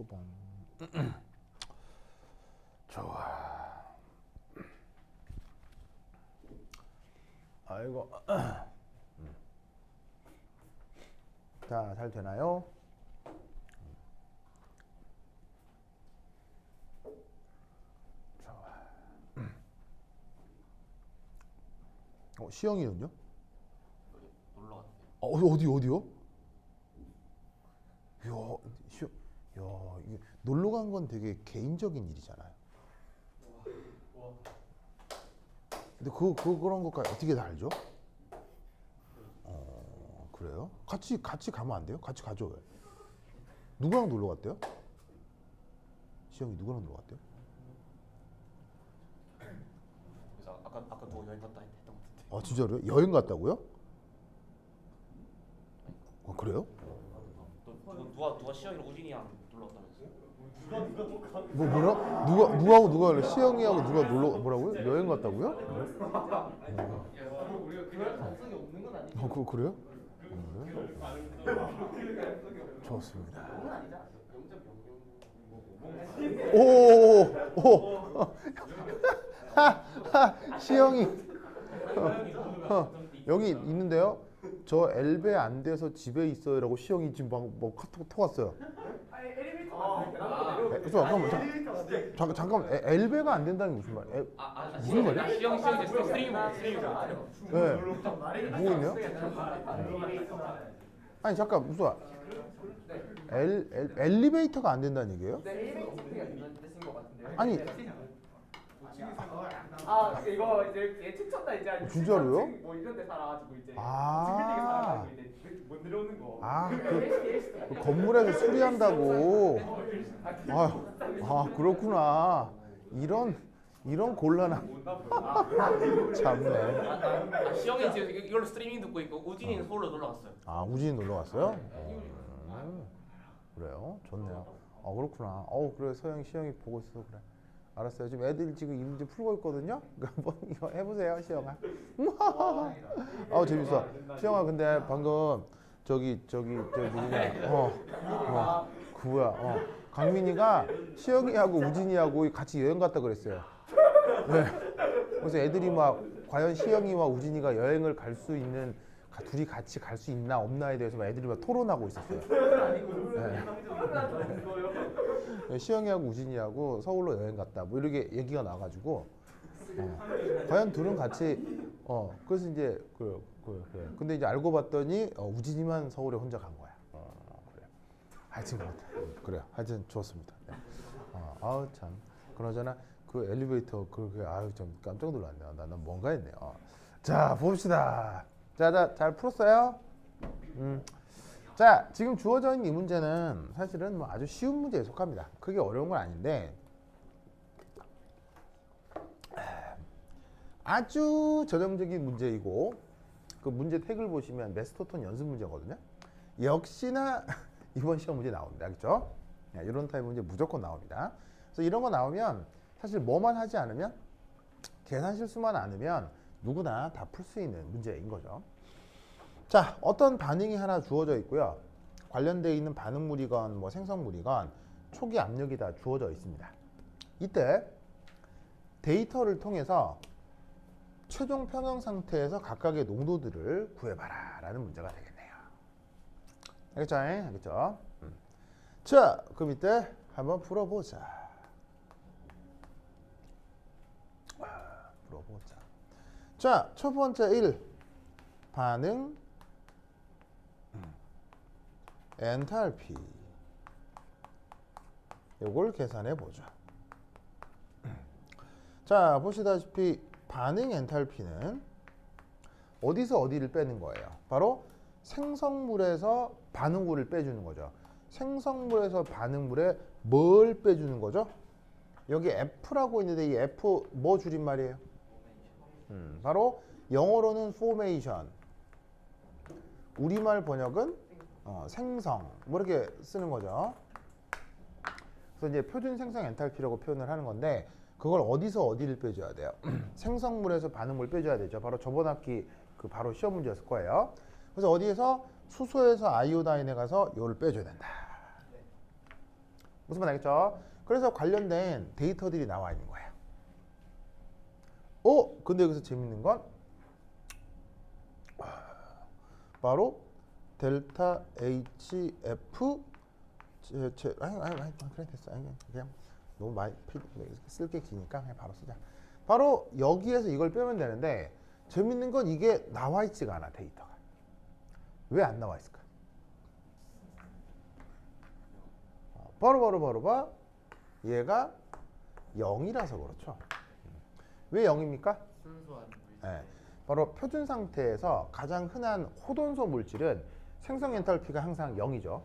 뿌봉. 좋아. 아이고. 자, 잘 되나요? 좋아. 시영이는요? 놀러 갔대요. 어디요? 이야, 이게 놀러 간 건 되게 개인적인 일이잖아요. 근데 그런 것까지 어떻게 다 알죠? 그래요? 같이 가면 안 돼요? 같이 가죠, 왜? 누구랑 놀러 갔대요? 시영이 누구랑 놀러 갔대요? 그래서 아까 누가 여행 갔다 했던 것 같은데. 아, 진짜로요? 여행 갔다고요? 그래요? 누가 시영이랑 우진이랑 놀러 갔다면서요? 뭐라? 누구하고 누가 연락? 시영이하고 누가 놀러 뭐라고요? 여행 갔다고요? 우리가 그럴 가능성이 없는 건 아니죠. 그래요? 좋습니다. 오. 시영이. 여기 있는데요. 저 엘베 안 돼서 집에 있어요라고 시영이 지금 뭐 카톡 왔어요. 잠깐만. 엘베가 안 된다는 게 무슨 말이야? 무슨 말이야? 시영이 스트리밍 네. 뭐 있네요? 아니 잠깐 무슨 엘리베이터가 안 된다는 얘기예요? 네, 엘리베이터 되신 것 같은데요. 아니 이거 이제 예측쳤다 이제 한 진짜로요? 60층 뭐 이런 데 살아가지고 이제 아. 주빌딩에 살아가지고 이제 못 내려오는 거. 그 건물에서 수리한다고. 그렇구나. 이런 곤란한. 참네. 시영이 지금 이걸로 스트리밍 듣고 있고 우진이는 서울로 놀러 갔어요. 우진이 놀러 갔어요? 그래요? 좋네요. 그렇구나. 그래 서영이 시영이 보고 있어서 그래. 알았어요. 지금 애들 지금 이 문제 풀고 있거든요. 한번 이거 해보세요, 시영아. 재밌어. 시영아, 근데 방금 저기 누구냐? 그 뭐야? 강민이가 시영이하고 우진이하고 같이 여행 갔다 그랬어요. 네. 그래서 애들이 막 과연 시영이와 우진이가 여행을 갈 수 있는 둘이 같이 갈 수 있나 없나에 대해서 막 애들이 막 토론하고 있었어요. 네. 시영이하고 우진이하고 서울로 여행 갔다 뭐 이렇게 얘기가 나가지고 과연 둘은 같이 그래서 이제 그래. 근데 이제 알고 봤더니 우진이만 서울에 혼자 간 거야. 그래. 하여튼 그래요. 하여튼 좋습니다. 네. 참 그러잖아. 그 엘리베이터 그렇게 좀 깜짝 놀랐네. 난 뭔가 했네요. 자 봅시다. 자, 잘 풀었어요? 자, 지금 주어져 있는 이 문제는 사실은 뭐 아주 쉬운 문제에 속합니다. 크게 어려운 건 아닌데 아주 전형적인 문제이고 그 문제 태그를 보시면 메스터톤 연습 문제거든요. 역시나 이번 시험 문제 나옵니다. 알겠죠? 이런 타입 문제 무조건 나옵니다. 그래서 이런 거 나오면 사실 뭐만 하지 않으면 계산 실수만 않으면 누구나 다 풀 수 있는 문제인 거죠. 자, 어떤 반응이 하나 주어져 있고요. 관련되어 있는 반응물이건 뭐 생성물이건 초기 압력이 다 주어져 있습니다. 이때 데이터를 통해서 최종 평형 상태에서 각각의 농도들을 구해봐라 라는 문제가 되겠네요. 알겠죠? 알겠죠? 자, 그럼 이때 한번 풀어보자. 자, 첫 번째 1 반응 엔탈피 이걸 계산해 보죠. 자, 보시다시피 반응 엔탈피는 어디서 어디를 빼는 거예요? 바로 생성물에서 반응물을 빼주는 거죠. 생성물에서 반응물에 뭘 빼주는 거죠? 여기 F라고 있는데 이 F 뭐 줄임말이에요? 바로 영어로는 formation, 우리말 번역은 생성 뭐 이렇게 쓰는 거죠. 그래서 이제 표준 생성 엔탈피라고 표현을 하는 건데 그걸 어디서 어디를 빼줘야 돼요? 생성물에서 반응물 빼줘야 되죠. 바로 저번 학기 그 바로 시험 문제였을 거예요. 그래서 어디에서 수소에서 아이오다인에 가서 이걸 빼줘야 된다. 무슨 말 알겠죠? 그래서 관련된 데이터들이 나와 있는 거예요. 근데 여기서 재밌는 건 바로 델타 HF 그래 됐어. 그냥 너무 많이 쓸 게 기니까 그냥 바로 쓰자. 바로 여기에서 이걸 빼면 되는데 재밌는 건 이게 나와 있지가 않아. 데이터가 왜 안 나와 있을까? 바로 얘가 0이라서 그렇죠. 왜 0입니까? 순수한 물질. 네, 바로 표준 상태에서 가장 흔한 호돈소 물질은 생성 엔탈피가 항상 0이죠.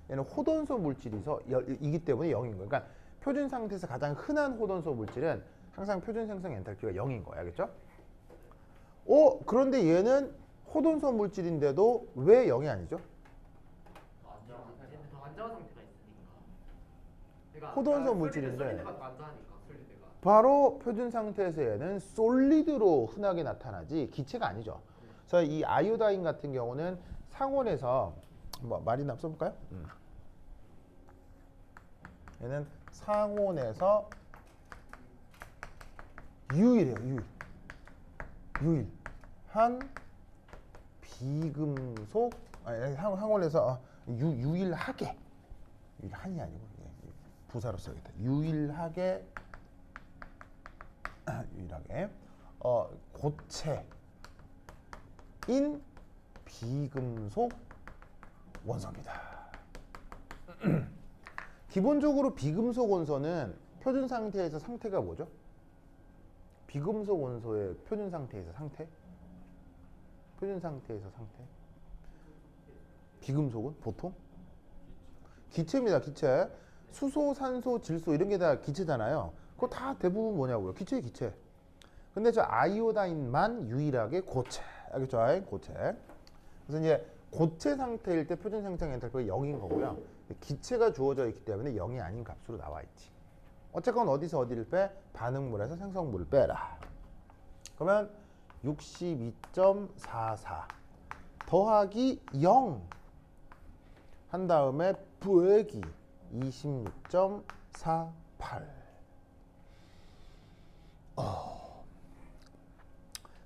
얘는 호돈소 물질이기 때문에 0인 거예요. 그러니까 표준 상태에서 가장 흔한 호돈소 물질은 항상 표준 생성 엔탈피가 0인 거예요. 알겠죠? 그런데 얘는 호돈소 물질인데도 왜 0이 아니죠? 더 안정한 상태가 있으니까. 그러니까 호돈소 물질인데 솔리드가 더 안정하니까 솔리드가. 바로 표준 상태에서 얘는 솔리드로 흔하게 나타나지 기체가 아니죠. 그래서 이 아이오다인 같은 경우는 상온에서 말이나 써볼까요? 얘는 상온에서 유일해요. 유일한 비금속 상온에서 유일하게 한이 아니고 부사로 써야겠다. 유일하게 고체인 비금속 원소입니다. 기본적으로 비금속 원소는 표준 상태에서 상태가 뭐죠? 비금속 원소의 표준 상태에서 상태? 표준 상태에서 상태? 비금속은 보통? 기체입니다. 기체. 수소, 산소, 질소 이런 게 다 기체잖아요. 그거 다 대부분 뭐냐고요? 기체. 근데 저 아이오다인만 유일하게 고체. 알겠죠? 고체. 그래서 이제 고체 상태일 때 표준 생성 엔탈피가 0인 거고요. 기체가 주어져 있기 때문에 0이 아닌 값으로 나와 있지. 어쨌건 어디서 어디를 빼? 반응물에서 생성물을 빼라. 그러면 62.44 더하기 0 한 다음에 빼기 26.48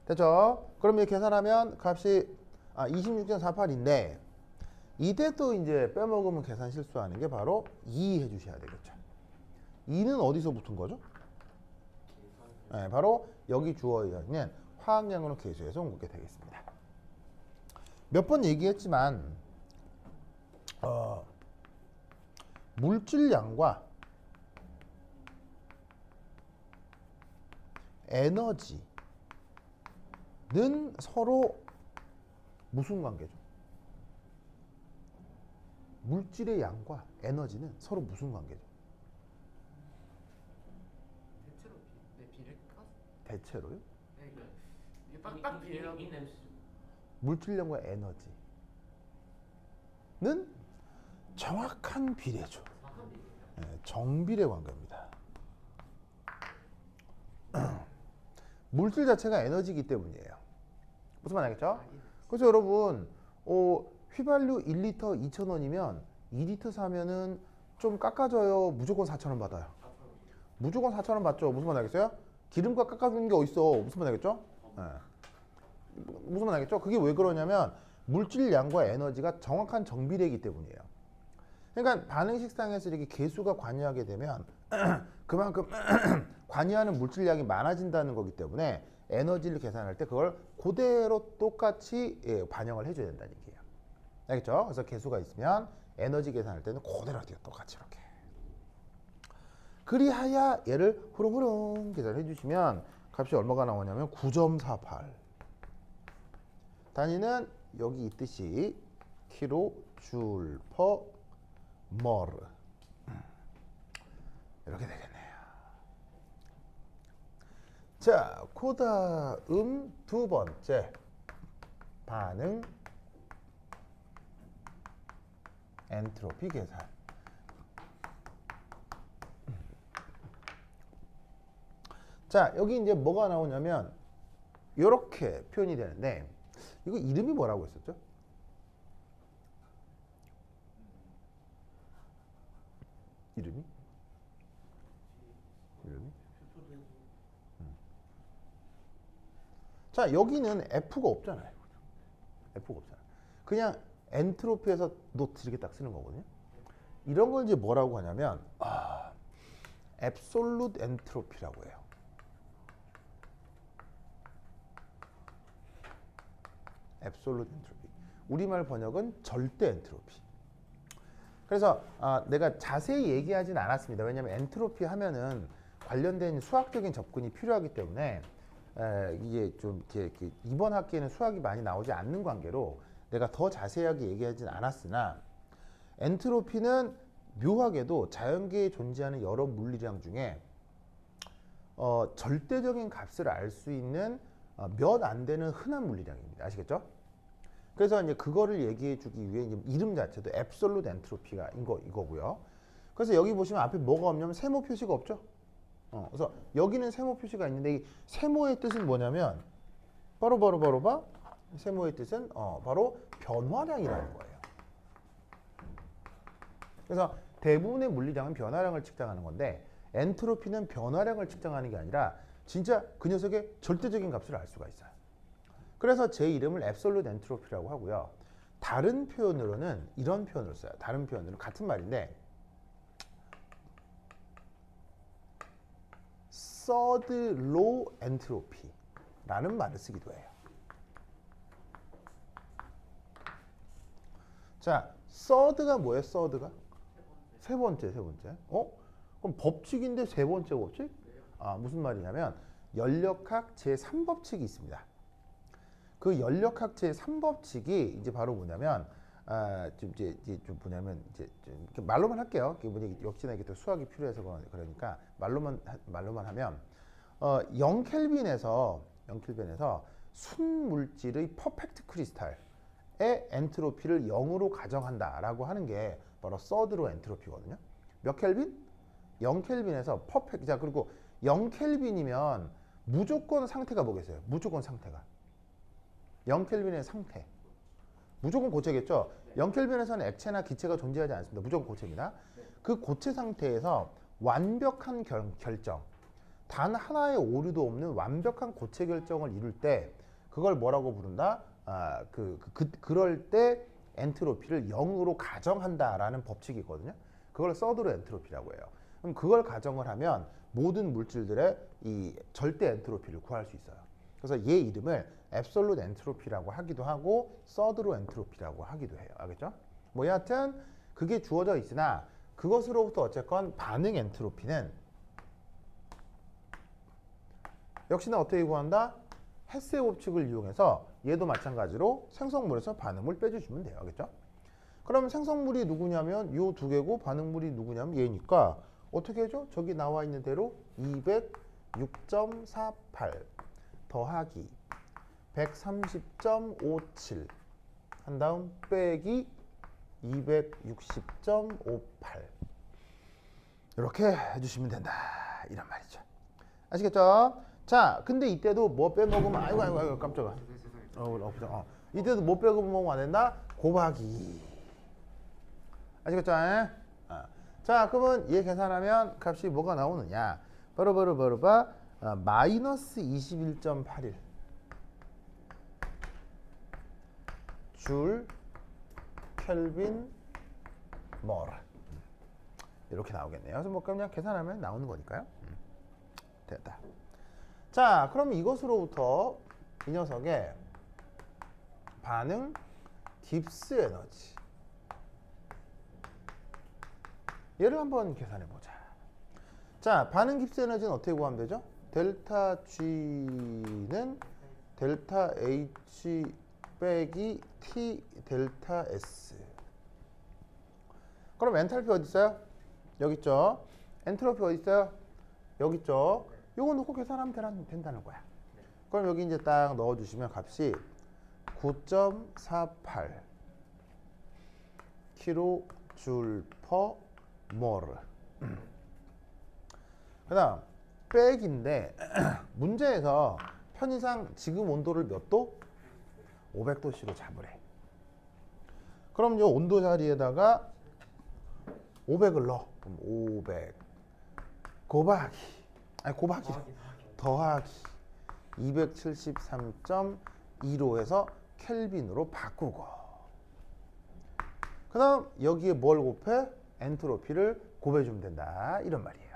됐죠? 그럼 이렇게 계산하면 값이 26.48인데 이때 또 이제 빼먹으면 계산 실수하는 게 바로 2 해주셔야 되겠죠. 2는 어디서 붙은 거죠? 네, 바로 여기 주어 있는 화학량으로 계수해서 온 거게 되겠습니다. 몇 번 얘기했지만 물질량과 에너지는 서로 무슨 관계죠? 물질의 양과 에너지는 서로 무슨 관계죠? 대체로요? 딱 비례하고. 물질량과 에너지는 정확한 비례죠. 네, 정비례 관계입니다. 물질 자체가 에너지이기 때문이에요. 무슨 말 알겠죠? 그래서 여러분 휘발유 1리터 2,000원이면 2리터 사면은 좀 깎아줘요. 무조건 4,000원 받아요. 무조건 4,000원 받죠. 무슨 말 알겠어요? 기름값 깎아주는 게 어딨어. 무슨 말 알겠죠? 네. 무슨 말 알겠죠? 그게 왜 그러냐면 물질량과 에너지가 정확한 정비례이기 때문이에요. 그러니까 반응식상에서 이렇게 계수가 관여하게 되면 그만큼 관여하는 물질량이 많아진다는 거기 때문에 에너지를 계산할 때 그걸 그대로 똑같이 반영을 해줘야 된다는 얘기예요. 알겠죠? 그래서 계수가 있으면 에너지 계산할 때는 그대로 똑같이 이렇게. 그리하여 얘를 후루후루 계산해 주시면 값이 얼마가 나오냐면 9.48. 단위는 여기 있듯이 킬로줄 퍼 몰 이렇게 되겠네요. 자, 그다음 두 번째 반응 엔트로피 계산. 자, 여기 이제 뭐가 나오냐면 이렇게 표현이 되는데 이거 이름이 뭐라고 했었죠? 이름이? 자, 여기는 F가 없잖아요. F가 없잖아요. 그냥 엔트로피에서 노트 이렇게 딱 쓰는 거거든요. 이런 걸 이제 뭐라고 하냐면 앱솔루트 엔트로피라고 해요. 앱솔루트 엔트로피. 우리말 번역은 절대 엔트로피. 그래서 내가 자세히 얘기하진 않았습니다. 왜냐하면 엔트로피 하면은 관련된 수학적인 접근이 필요하기 때문에 이게 좀 이렇게 이번 학기에는 수학이 많이 나오지 않는 관계로 내가 더 자세하게 얘기하진 않았으나 엔트로피는 묘하게도 자연계에 존재하는 여러 물리량 중에 절대적인 값을 알 수 있는 몇 안 되는 흔한 물리량입니다. 아시겠죠? 그래서 이제 그거를 얘기해 주기 위해 이제 이름 자체도 앱솔루트 엔트로피가 이거고요. 그래서 여기 보시면 앞에 뭐가 없냐면 세모 표시가 없죠. 그래서 여기는 세모 표시가 있는데 이 세모의 뜻은 뭐냐면 바로 세모의 뜻은 바로 변화량이라는 거예요. 그래서 대부분의 물리량은 변화량을 측정하는 건데 엔트로피는 변화량을 측정하는 게 아니라 진짜 그 녀석의 절대적인 값을 알 수가 있어요. 그래서 제 이름을 앱솔루트 엔트로피라고 하고요. 다른 표현으로는 이런 표현을 써요. 다른 표현으로는 같은 말인데 서드 로 엔트로피라는 말을 쓰기도 해요. 자, 서드가 뭐예요? 서드가? 세 번째. 그럼 법칙인데 세 번째 법칙? 무슨 말이냐면 연력학 제3법칙이 있습니다. 그 연력학 제3법칙이 이제 바로 뭐냐면 이제 말로만 할게요. 역시나 이게 또 수학이 필요해서 그러니까 말로만 하면 0켈빈에서 순물질의 퍼펙트 크리스탈의 엔트로피를 0으로 가정한다라고 하는 게 바로 서드로 엔트로피거든요. 몇 켈빈? 0켈빈에서 퍼펙트. 자, 그리고 0켈빈이면 무조건 상태가 뭐겠어요? 무조건 상태가 0켈빈의 상태. 무조건 고체겠죠? 0켈빈에서는 액체나 기체가 존재하지 않습니다. 무조건 고체입니다. 그 고체 상태에서 완벽한 결정, 단 하나의 오류도 없는 완벽한 고체 결정을 이룰 때 그걸 뭐라고 부른다? 그럴 때 엔트로피를 0으로 가정한다라는 법칙이거든요. 그걸 서드로 엔트로피라고 해요. 그럼 그걸 가정을 하면 모든 물질들의 이 절대 엔트로피를 구할 수 있어요. 그래서 얘 이름을 앱솔루트 엔트로피라고 하기도 하고 서드로 엔트로피라고 하기도 해요. 알겠죠? 뭐 여하튼 그게 주어져 있으나 그것으로부터 어쨌건 반응 엔트로피는 역시나 어떻게 구한다? 헤스의 법칙을 이용해서 얘도 마찬가지로 생성물에서 반응물 빼주시면 돼요. 알겠죠? 그럼 생성물이 누구냐면 요 두 개고 반응물이 누구냐면 얘니까 어떻게 해줘? 저기 나와 있는 대로 206.48 더하기 130.57 한 다음 빼기 260.58 이렇게 해주시면 된다 이런 말이죠. 아시겠죠? 자, 근데 이때도 뭐 빼먹으면 아이고 깜짝아. 이때도 뭐 빼먹으면 안 된다? 곱하기. 아시겠죠? 자, 그러면 얘 계산하면 값이 뭐가 나오느냐? 바로 마이너스 21.81 줄 켈빈 몰 이렇게 나오겠네요. 그래서 뭐 그냥 계산하면 나오는 거니까요. 됐다. 자, 그럼 이것으로부터 이 녀석의 반응 깁스 에너지 얘를 한번 계산해 보자. 자, 반응 깁스 에너지는 어떻게 구하면 되죠? 델타 G는 델타 H 빼기 T 델타 S. 그럼 엔탈피 어디 있어요? 여기 있죠. 엔트로피 어디 있어요? 여기 있죠. 요거 놓고 계산하면 된다는 거야. 그럼 여기 이제 딱 넣어주시면 값이 9.48 kJ per mol. 그 다음 백인데 문제에서 편의상 지금 온도를 몇 도? 500도씨로 잡으래. 그럼 이 온도 자리에다가 500을 넣어. 그럼 500 곱하기 더하기 273.15에서 켈빈으로 바꾸고, 그 다음 여기에 뭘 곱해? 엔트로피를 곱해주면 된다, 이런 말이에요.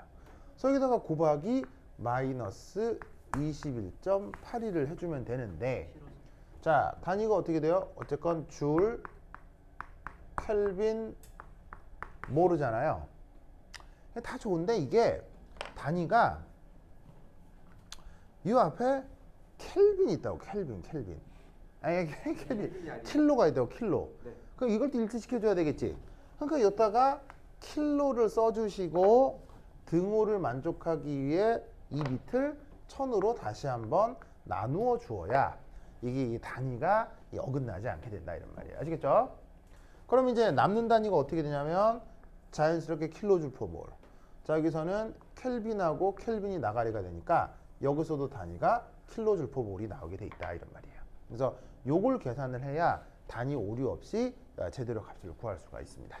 그래서 여기다가 곱하기 마이너스 21.82를 해주면 되는데, 자, 단위가 어떻게 돼요? 어쨌건 줄, 켈빈, 모르잖아요. 다 좋은데 이게 단위가 이 앞에 켈빈이 있다고. 켈빈. 아니, 켈빈. 킬로가 있다고, 킬로. 네. 그럼 이걸 또 일치시켜줘야 되겠지. 그러니까 여기다가 킬로를 써주시고 등호를 만족하기 위해 이 밑을 1000으로 다시 한번 나누어 주어야 이게 이 단위가 어긋나지 않게 된다, 이런 말이에요. 아시겠죠? 그럼 이제 남는 단위가 어떻게 되냐면 자연스럽게 킬로줄 퍼 몰. 자, 여기서는 켈빈하고 켈빈이 나가리가 되니까 여기서도 단위가 킬로줄 퍼 몰이 나오게 돼 있다, 이런 말이에요. 그래서 요걸 계산을 해야 단위 오류 없이 제대로 값을 구할 수가 있습니다.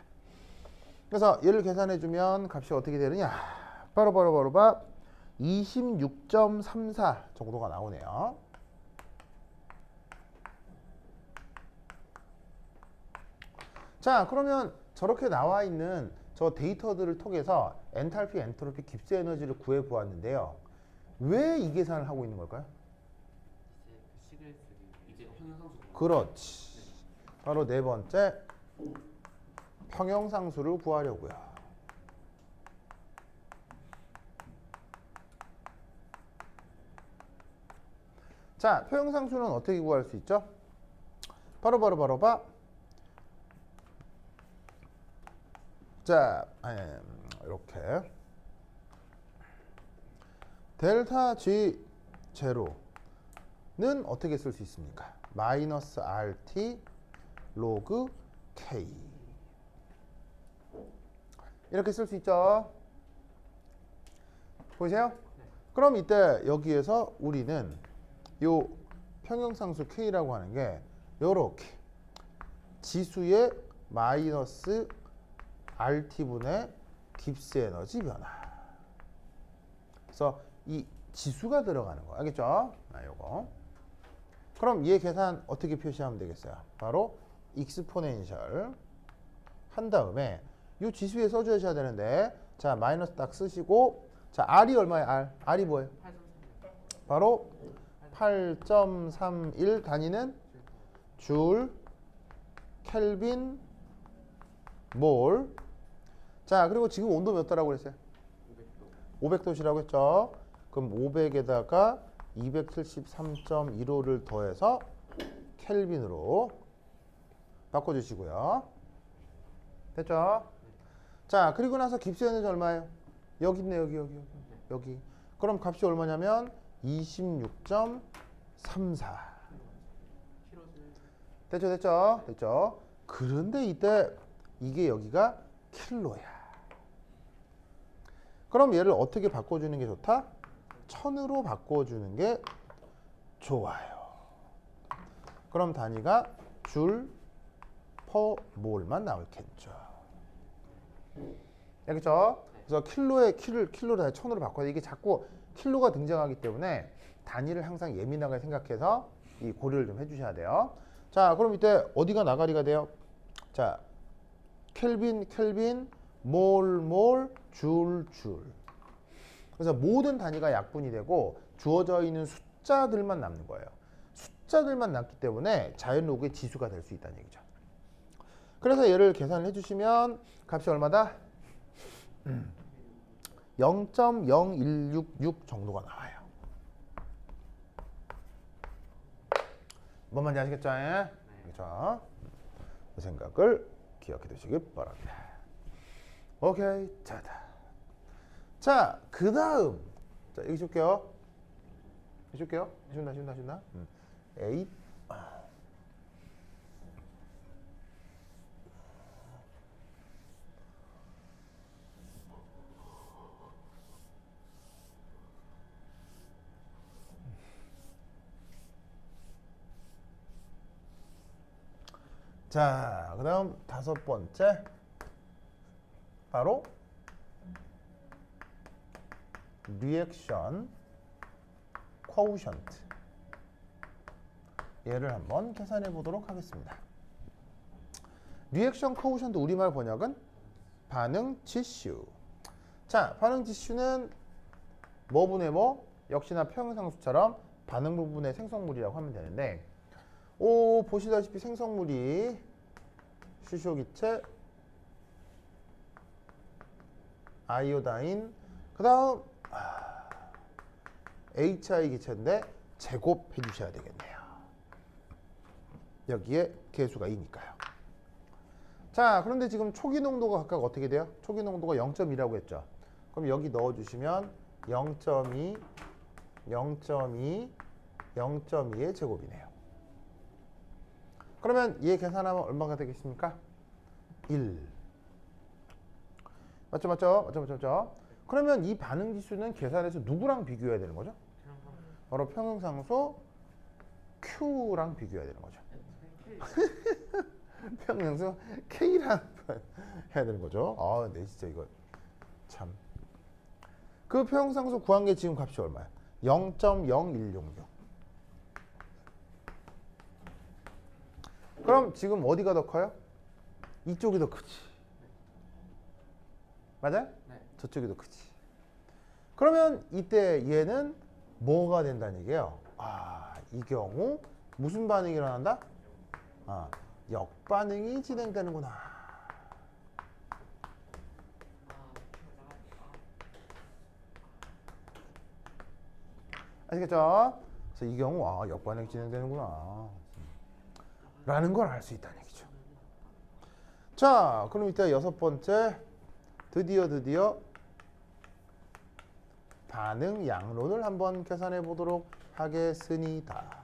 그래서 얘를 계산해 주면 값이 어떻게 되느냐? 바로 26.34 정도가 나오네요. 자, 그러면 저렇게 나와 있는 저 데이터들을 통해서 엔탈피, 엔트로피, 깁스 에너지를 구해 보았는데요. 왜 이 계산을 하고 있는 걸까요? 이제 평형상수. 그렇지. 바로 네 번째, 평형상수를 구하려고요. 자, 평형상수는 어떻게 구할 수 있죠? 바로 자, 이렇게 델타 G 제로는 어떻게 쓸 수 있습니까? 마이너스 RT 로그 K, 이렇게 쓸 수 있죠. 보이세요? 그럼 이때 여기에서 우리는 요 평형상수 K라고 하는 게 요렇게 지수의 마이너스 RT분의 깁스 에너지 변화. 그래서 이 지수가 들어가는 거 알겠죠? 요거. 그럼 얘 계산 어떻게 표시하면 되겠어요? 바로 익스포넨셜 한 다음에 이 지수에 써주셔야 되는데, 자, 마이너스 딱 쓰시고, 자, R이 얼마예요? R이 뭐예요? 바로 8.31, 단위는 줄, 켈빈, 몰. 자, 그리고 지금 온도 몇 도라고 그랬어요? 500도시라고 했죠. 그럼 500에다가 273.15를 더해서 켈빈으로 바꿔주시고요. 됐죠? 자, 그리고 나서 깁스 에너지 얼마예요? 여기 있네, 여기. 그럼 값이 얼마냐면 26.34. 됐죠? 그런데 이때 이게 여기가 킬로야. 그럼 얘를 어떻게 바꿔주는 게 좋다? 1000으로 바꿔주는 게 좋아요. 그럼 단위가 줄 퍼 몰만 나올겠죠. 알겠죠? 그래서 킬로를 다시 1000으로 바꿔야 돼. 이게 자꾸 킬로가 등장하기 때문에 단위를 항상 예민하게 생각해서 이 고려를 좀 해주셔야 돼요. 자, 그럼 이때 어디가 나가리가 돼요? 자, 켈빈, 몰, 줄. 그래서 모든 단위가 약분이 되고 주어져 있는 숫자들만 남는 거예요. 숫자들만 남기 때문에 자연로그의 지수가 될 수 있다는 얘기죠. 그래서 얘를 계산을 해주시면 값이 얼마다? 0.0166 정도가 나와요. 뭔 말인지 아시겠죠? 그렇죠? 그 생각을 기억해 두시기 바랍니다. 오케이, 자, 그 다음, 자, 여기 줄게요. 쉬운다. 8. 자, 그 다음 5번째. 바로 리액션 코오션트. 얘를 한번 계산해 보도록 하겠습니다. 리액션 코오션트 우리말 번역은 반응 지수. 자, 반응 지수는 뭐분의 뭐? 역시나 평형상수처럼 반응 부분의 생성물이라고 하면 되는데, 보시다시피 생성물이 수소기체, 아이오다인, 그 다음 HI 기체인데 제곱해 주셔야 되겠네요. 여기에 개수가 2니까요. 자, 그런데 지금 초기 농도가 각각 어떻게 돼요? 초기 농도가 0.2라고 했죠. 그럼 여기 넣어주시면 0.2, 0.2, 0.2의 제곱이네요. 그러면 얘 계산하면 얼마가 되겠습니까? 1. 맞죠? 그러면 이 반응 지수는 계산해서 누구랑 비교해야 되는 거죠? 바로 평형상수 Q랑 비교해야 되는 거죠. 평형상수 K랑 해야 되는 거죠. 아, 네, 진짜 이거 참. 그 평형상수 구한 게 지금 값이 얼마야? 0.0166. 그럼 지금 어디가 더 커요? 이쪽이 더 크지. 맞아요? 네. 저쪽이 더 크지. 그러면 이때 얘는 뭐가 된다는 얘기예요? 이 경우 무슨 반응이 일어난다? 역반응이 진행되는구나. 아시겠죠? 그래서 이 경우 역반응이 진행되는구나 라는 걸 알 수 있다는 얘기죠. 자, 그럼 이때 6번째 드디어 반응 양론을 한번 계산해 보도록 하겠습니다.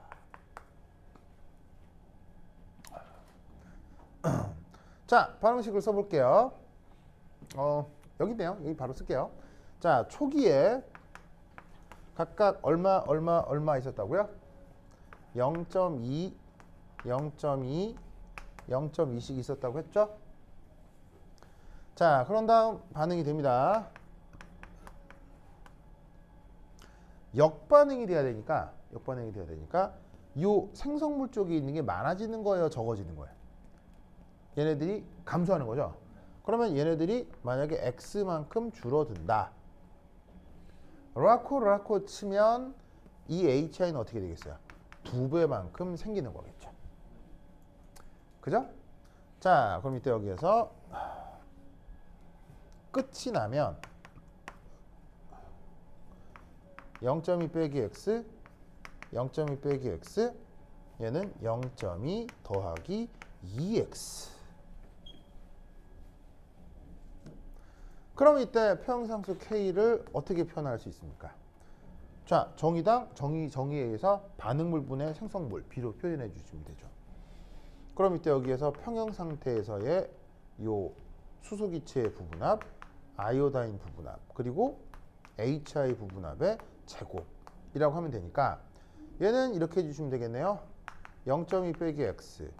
자, 반응식을 써볼게요. 여기 있네요. 여기 바로 쓸게요. 자, 초기에 각각 얼마 있었다고요? 0.2, 0.2, 0.2씩 있었다고 했죠? 자, 그런 다음 반응이 됩니다. 역반응이 돼야 되니까 요 생성물 쪽에 있는 게 많아지는 거예요, 적어지는 거예요? 얘네들이 감소하는 거죠. 그러면 얘네들이 만약에 X만큼 줄어든다. 라코 치면 이 HI는 어떻게 되겠어요? 2배만큼 생기는 거겠죠. 그죠? 자, 그럼 이때 여기에서 끝이 나면 0.2 빼기 X, 0.2 빼기 X, 얘는 0.2 더하기 2X. 그럼 이때 평형상수 K를 어떻게 표현할 수 있습니까? 자, 정의에 의해서 반응물분의 생성물 B로 표현해 주시면 되죠. 그럼 이때 여기에서 평형 상태에서의 요 수소기체의 부분합, 아이오다인 부분합, 그리고 HI 부분합의 제곱이라고 하면 되니까 얘는 이렇게 해주시면 되겠네요. 0.2 빼기 X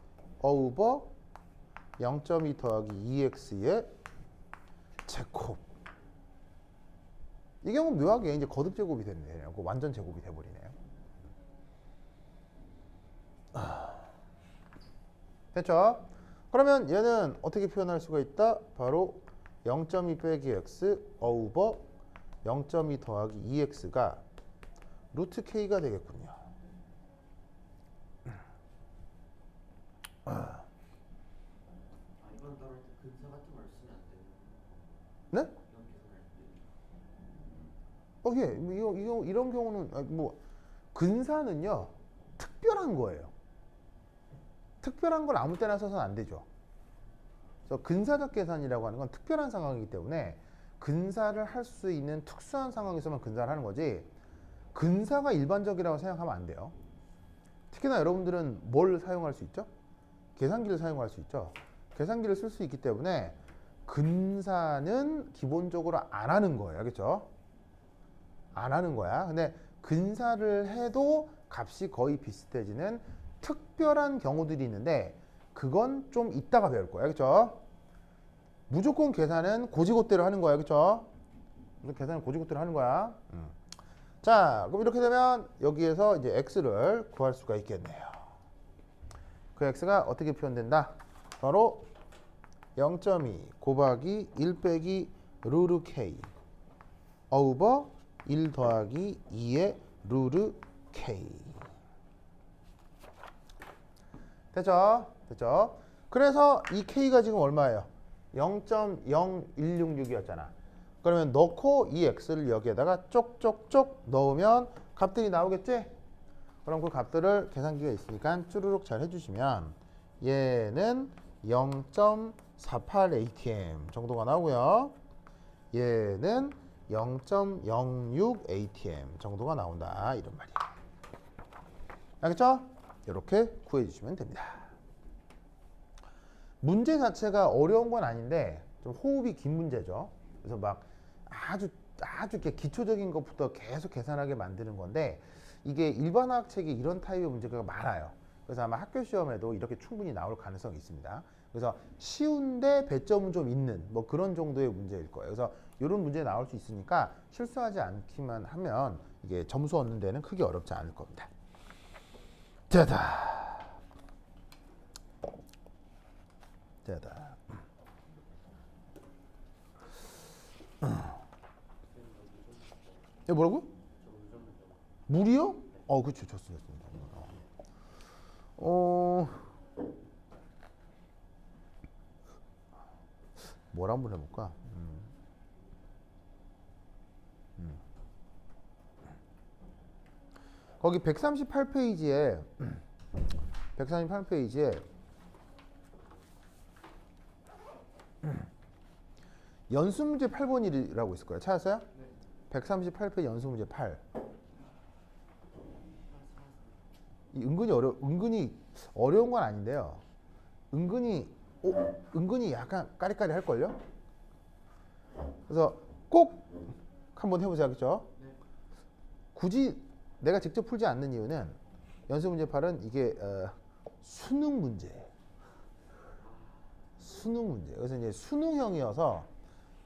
오버 0.2 더하기 2X의 제곱. 이 경우 묘하게 이제 거듭 제곱이 됐네요. 완전 제곱이 돼버리네요. 됐죠? 그러면 얘는 어떻게 표현할 수가 있다? 바로 0.2 빼기 X 오버 0.2 더하기 2X가 루트 K가 되겠군요. 이번 다룰 때 근사 같은 걸 쓰면 안 네? 돼요? 이런 계산할 때. 이런 경우는 근사는요 특별한 거예요. 특별한 걸 아무 때나 써서는 안 되죠. 그래서 근사적 계산이라고 하는 건 특별한 상황이기 때문에 근사를 할 수 있는 특수한 상황에서만 근사를 하는 거지 근사가 일반적이라고 생각하면 안 돼요. 특히나 여러분들은 뭘 사용할 수 있죠? 계산기를 사용할 수 있죠. 계산기를 쓸 수 있기 때문에 근사는 기본적으로 안 하는 거예요. 알겠죠? 안 하는 거야. 근데 근사를 해도 값이 거의 비슷해지는 특별한 경우들이 있는데 그건 좀 이따가 배울 거예요. 알겠죠? 무조건 계산은 고지고대로 하는 거야, 그렇죠? 계산은 고지고대로 하는 거야. 자, 그럼 이렇게 되면 여기에서 이제 x를 구할 수가 있겠네요. 그 x가 어떻게 표현된다? 바로 0.2 곱하기 1 빼기 루트 k 오버 1 더하기 2의 루트 k. 됐죠? 됐죠? 그래서 이 k가 지금 얼마예요? 0.0166이었잖아. 그러면 넣고 이 x를 여기에다가 쪽쪽쪽 넣으면 값들이 나오겠지? 그럼 그 값들을 계산기가 있으니까 쭈루룩 잘 해주시면 얘는 0.48 atm 정도가 나오고요. 얘는 0.06 atm 정도가 나온다. 이런 말이에요. 알겠죠? 이렇게 구해주시면 됩니다. 문제 자체가 어려운 건 아닌데 좀 호흡이 긴 문제죠. 그래서 막 아주 이렇게 기초적인 것부터 계속 계산하게 만드는 건데 이게 일반화학 책에 이런 타입의 문제가 많아요. 그래서 아마 학교 시험에도 이렇게 충분히 나올 가능성이 있습니다. 그래서 쉬운데 배점은 좀 있는 뭐 그런 정도의 문제일 거예요. 그래서 이런 문제 나올 수 있으니까 실수하지 않기만 하면 이게 점수 얻는 데는 크게 어렵지 않을 겁니다. 짜다. 뭐라고? 물이요? 그렇죠. 좋습니다. 뭘 한번 해볼까? 거기 138페이지에 연수문제 8번이라고 있을 거예요. 찾았어요? 네. 138페이지 연수문제 8. 은근히 어려운 건 아닌데요. 은근히 약간 까리까리 할걸요? 그래서 꼭 한번 해보세요. 그렇죠? 네. 굳이 내가 직접 풀지 않는 이유는 연수문제 8은 이게 수능 문제예요. 수능 문제. 그래서 이제 수능형이어서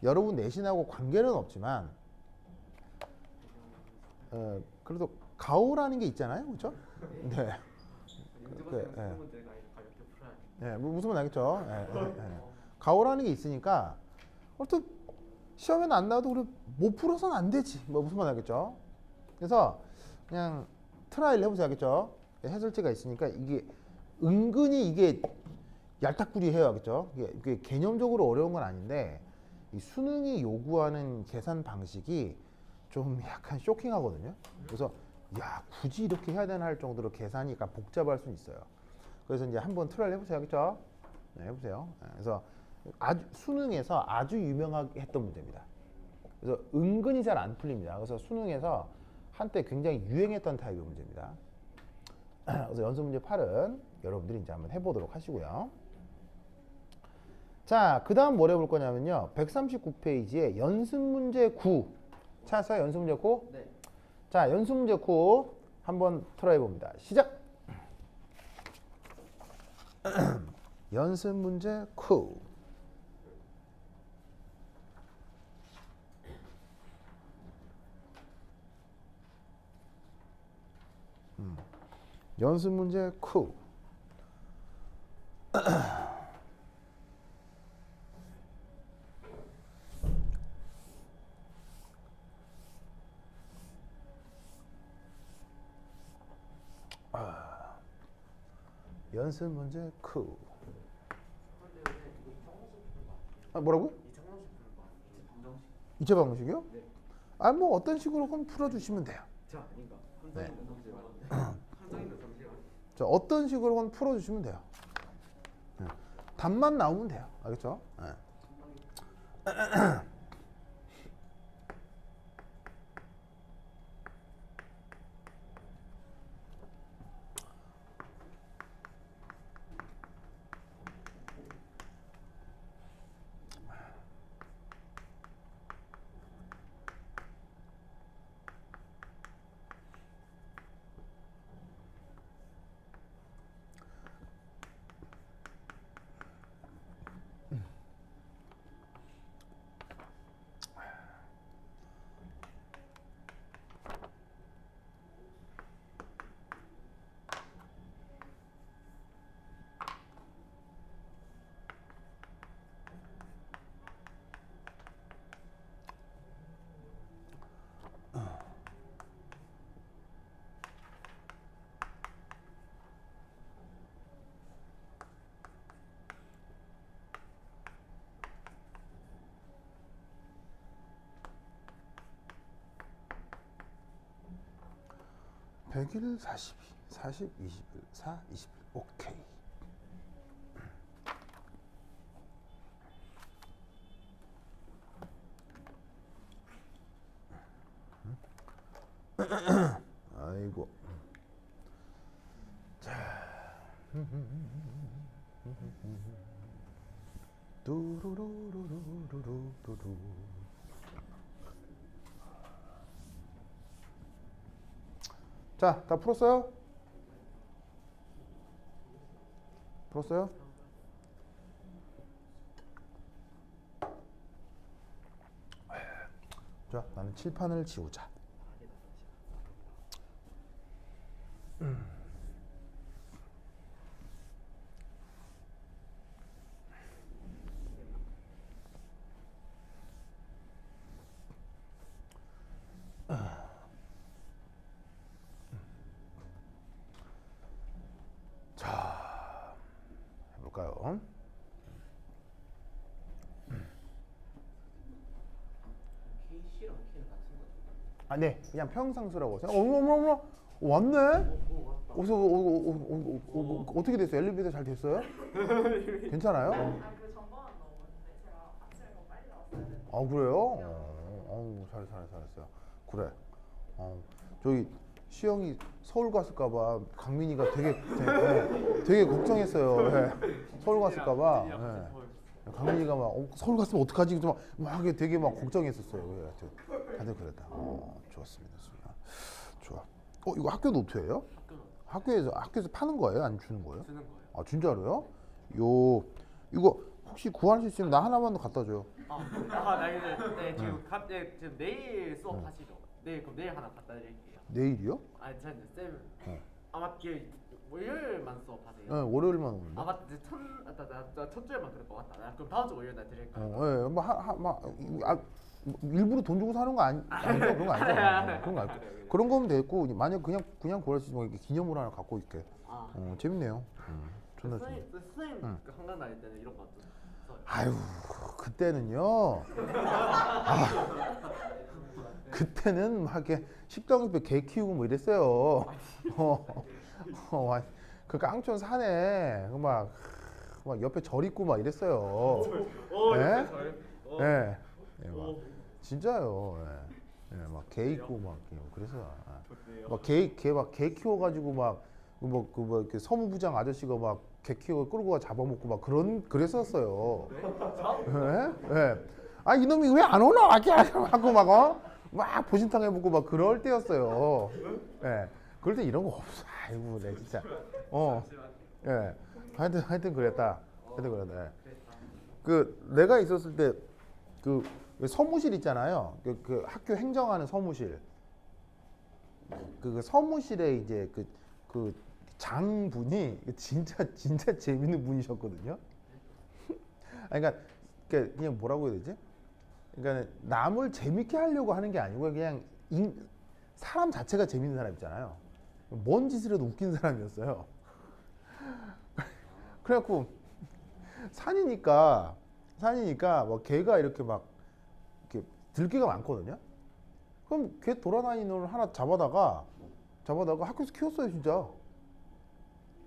여러분 내신하고 관계는 없지만 그래도 가오라는 게 있잖아요. 그렇죠? 네. 문제가 문제가 가볍게 풀어야 돼. 네, 무슨 말 알겠죠? 가오라는 게 있으니까 또 시험에는 안 나와도 우리 못 풀어서는 안 되지. 뭐 무슨 말 알겠죠? 그래서 그냥 트라이를 해보세요. 알겠죠? 해설지가 있으니까 이게 은근히 이게 얄딱구리해요. 알겠죠? 이게 개념적으로 어려운 건 아닌데 이 수능이 요구하는 계산 방식이 좀 약간 쇼킹하거든요. 그래서 야 굳이 이렇게 해야 되나 할 정도로 계산이 약간 복잡할 수 있어요. 그래서 이제 한번 트라이를 해보세요. 알겠죠? 네, 해보세요. 그래서 수능에서 아주 유명하게 했던 문제입니다. 그래서 은근히 잘 안 풀립니다. 그래서 수능에서 한때 굉장히 유행했던 타입의 문제입니다. 그래서 연수 문제 8은 여러분들이 이제 한번 해보도록 하시고요. 자, 그 다음 뭘 해볼 거냐면요. 139페이지에 연습 문제 9. 찾았어요? 연습 문제 9? 네. 자, 연습 문제 9 한번 트라이 봅니다. 시작! 연습 문제 9. 연습 문제 9. 연습 문제 9. 뭐라고? 이체 방정식이요? 네. 뭐 어떤 식으로건 풀어주시면 돼요. 자, 그러니까 네. 함정이면 잠시만. 자, 어떤 식으로건 풀어주시면 돼요. 답만 나오면 돼요. 알겠죠? 네. 100일 42, 40, 20일, 4, 20일. 오케이. 아이고. 자. 두루루루루루루루. 자, 다 풀었어요? 풀었어요? 자, 나는 칠판을 지우자. 자, 해볼까요? K씨랑 K는 같은 거죠? 아, 네, 그냥 평상수라고 생각. 어머, 왔네? 어떻게 됐어요? 엘리베이터 잘 됐어요? 괜찮아요? 그 전번에 넣었는데 제가 아침에 너무 빨리 나왔어야 되는데. 아, 그래요? 잘했어요. 그래. 저기 시영이 서울 갔을까봐 강민이가 되게 걱정했어요. 네. 서울 갔을까봐. 네. 강민이가 막 서울 갔으면 어떡하지? 막 되게 막 걱정했었어요. 다들 그랬다. 좋았습니다. 좋아. 이거 학교 노트예요? 학교에서 파는 거예요? 아니면 주는 거예요? 쓰는 거예요. 아, 진짜로요? 이거 혹시 구할 수 있으면 나 하나만 더 갖다 줘요. 나 이제 지금 내일 수업 하시죠? 그럼 내일 하나 갖다 드릴게요. 내일이요? 아니 쌤 아마 월요일만 수업하세요? 네, 월요일만 오는데. 아마 이제 첫 주에만 그럴 것 같다. 그럼 다음 주 월요일 날 드릴까요? 일부러 돈 주고 사는 거 아니죠? 그런 거 아니죠? 그런 거 아니죠? 그런 거면 됐고, 만약 그냥 구할 수 있으면 이렇게 기념으로 하나 갖고 있게. 재밌네요. 존나 좋네. 선생님 그 한강 다닐 때는 이런 거 좀 써요. 아유, 그때는요. 그때는 막 이렇게 식당 옆에 개 키우고 뭐 이랬어요. 그 깡촌 산에 막 옆에 절 있고 막 이랬어요. 예? 예. 막 진짜요. 예. 막 개 있고 막 그래서 개 키워가지고 막 이렇게 서무부장 아저씨가 막 개 키워 끌고 가 잡아먹고 막 그랬었어요. 예? 예. 아, 이놈이 왜 안 오나? 이렇게 하고 막 보신탕 해보고 막 그럴 때였어요. 예. 그럴 때 이런 거 없어. 아이고, 내 진짜. 예. 하여튼 그랬다. 예. 내가 있었을 때 그 서무실 있잖아요. 그 학교 행정하는 서무실. 그 서무실에 이제 그 장분이 진짜 재밌는 분이셨거든요. 그러니까 그냥 뭐라고 해야 되지? 그러니까 남을 재밌게 하려고 하는 게 아니고 그냥 사람 자체가 재밌는 사람 있잖아요. 뭔 짓을 해도 웃긴 사람이었어요. 그래갖고 산이니까 뭐 개가 이렇게 막 이렇게 들개가 많거든요. 그럼 개 돌아다니는 걸 하나 잡아다가 학교에서 키웠어요, 진짜.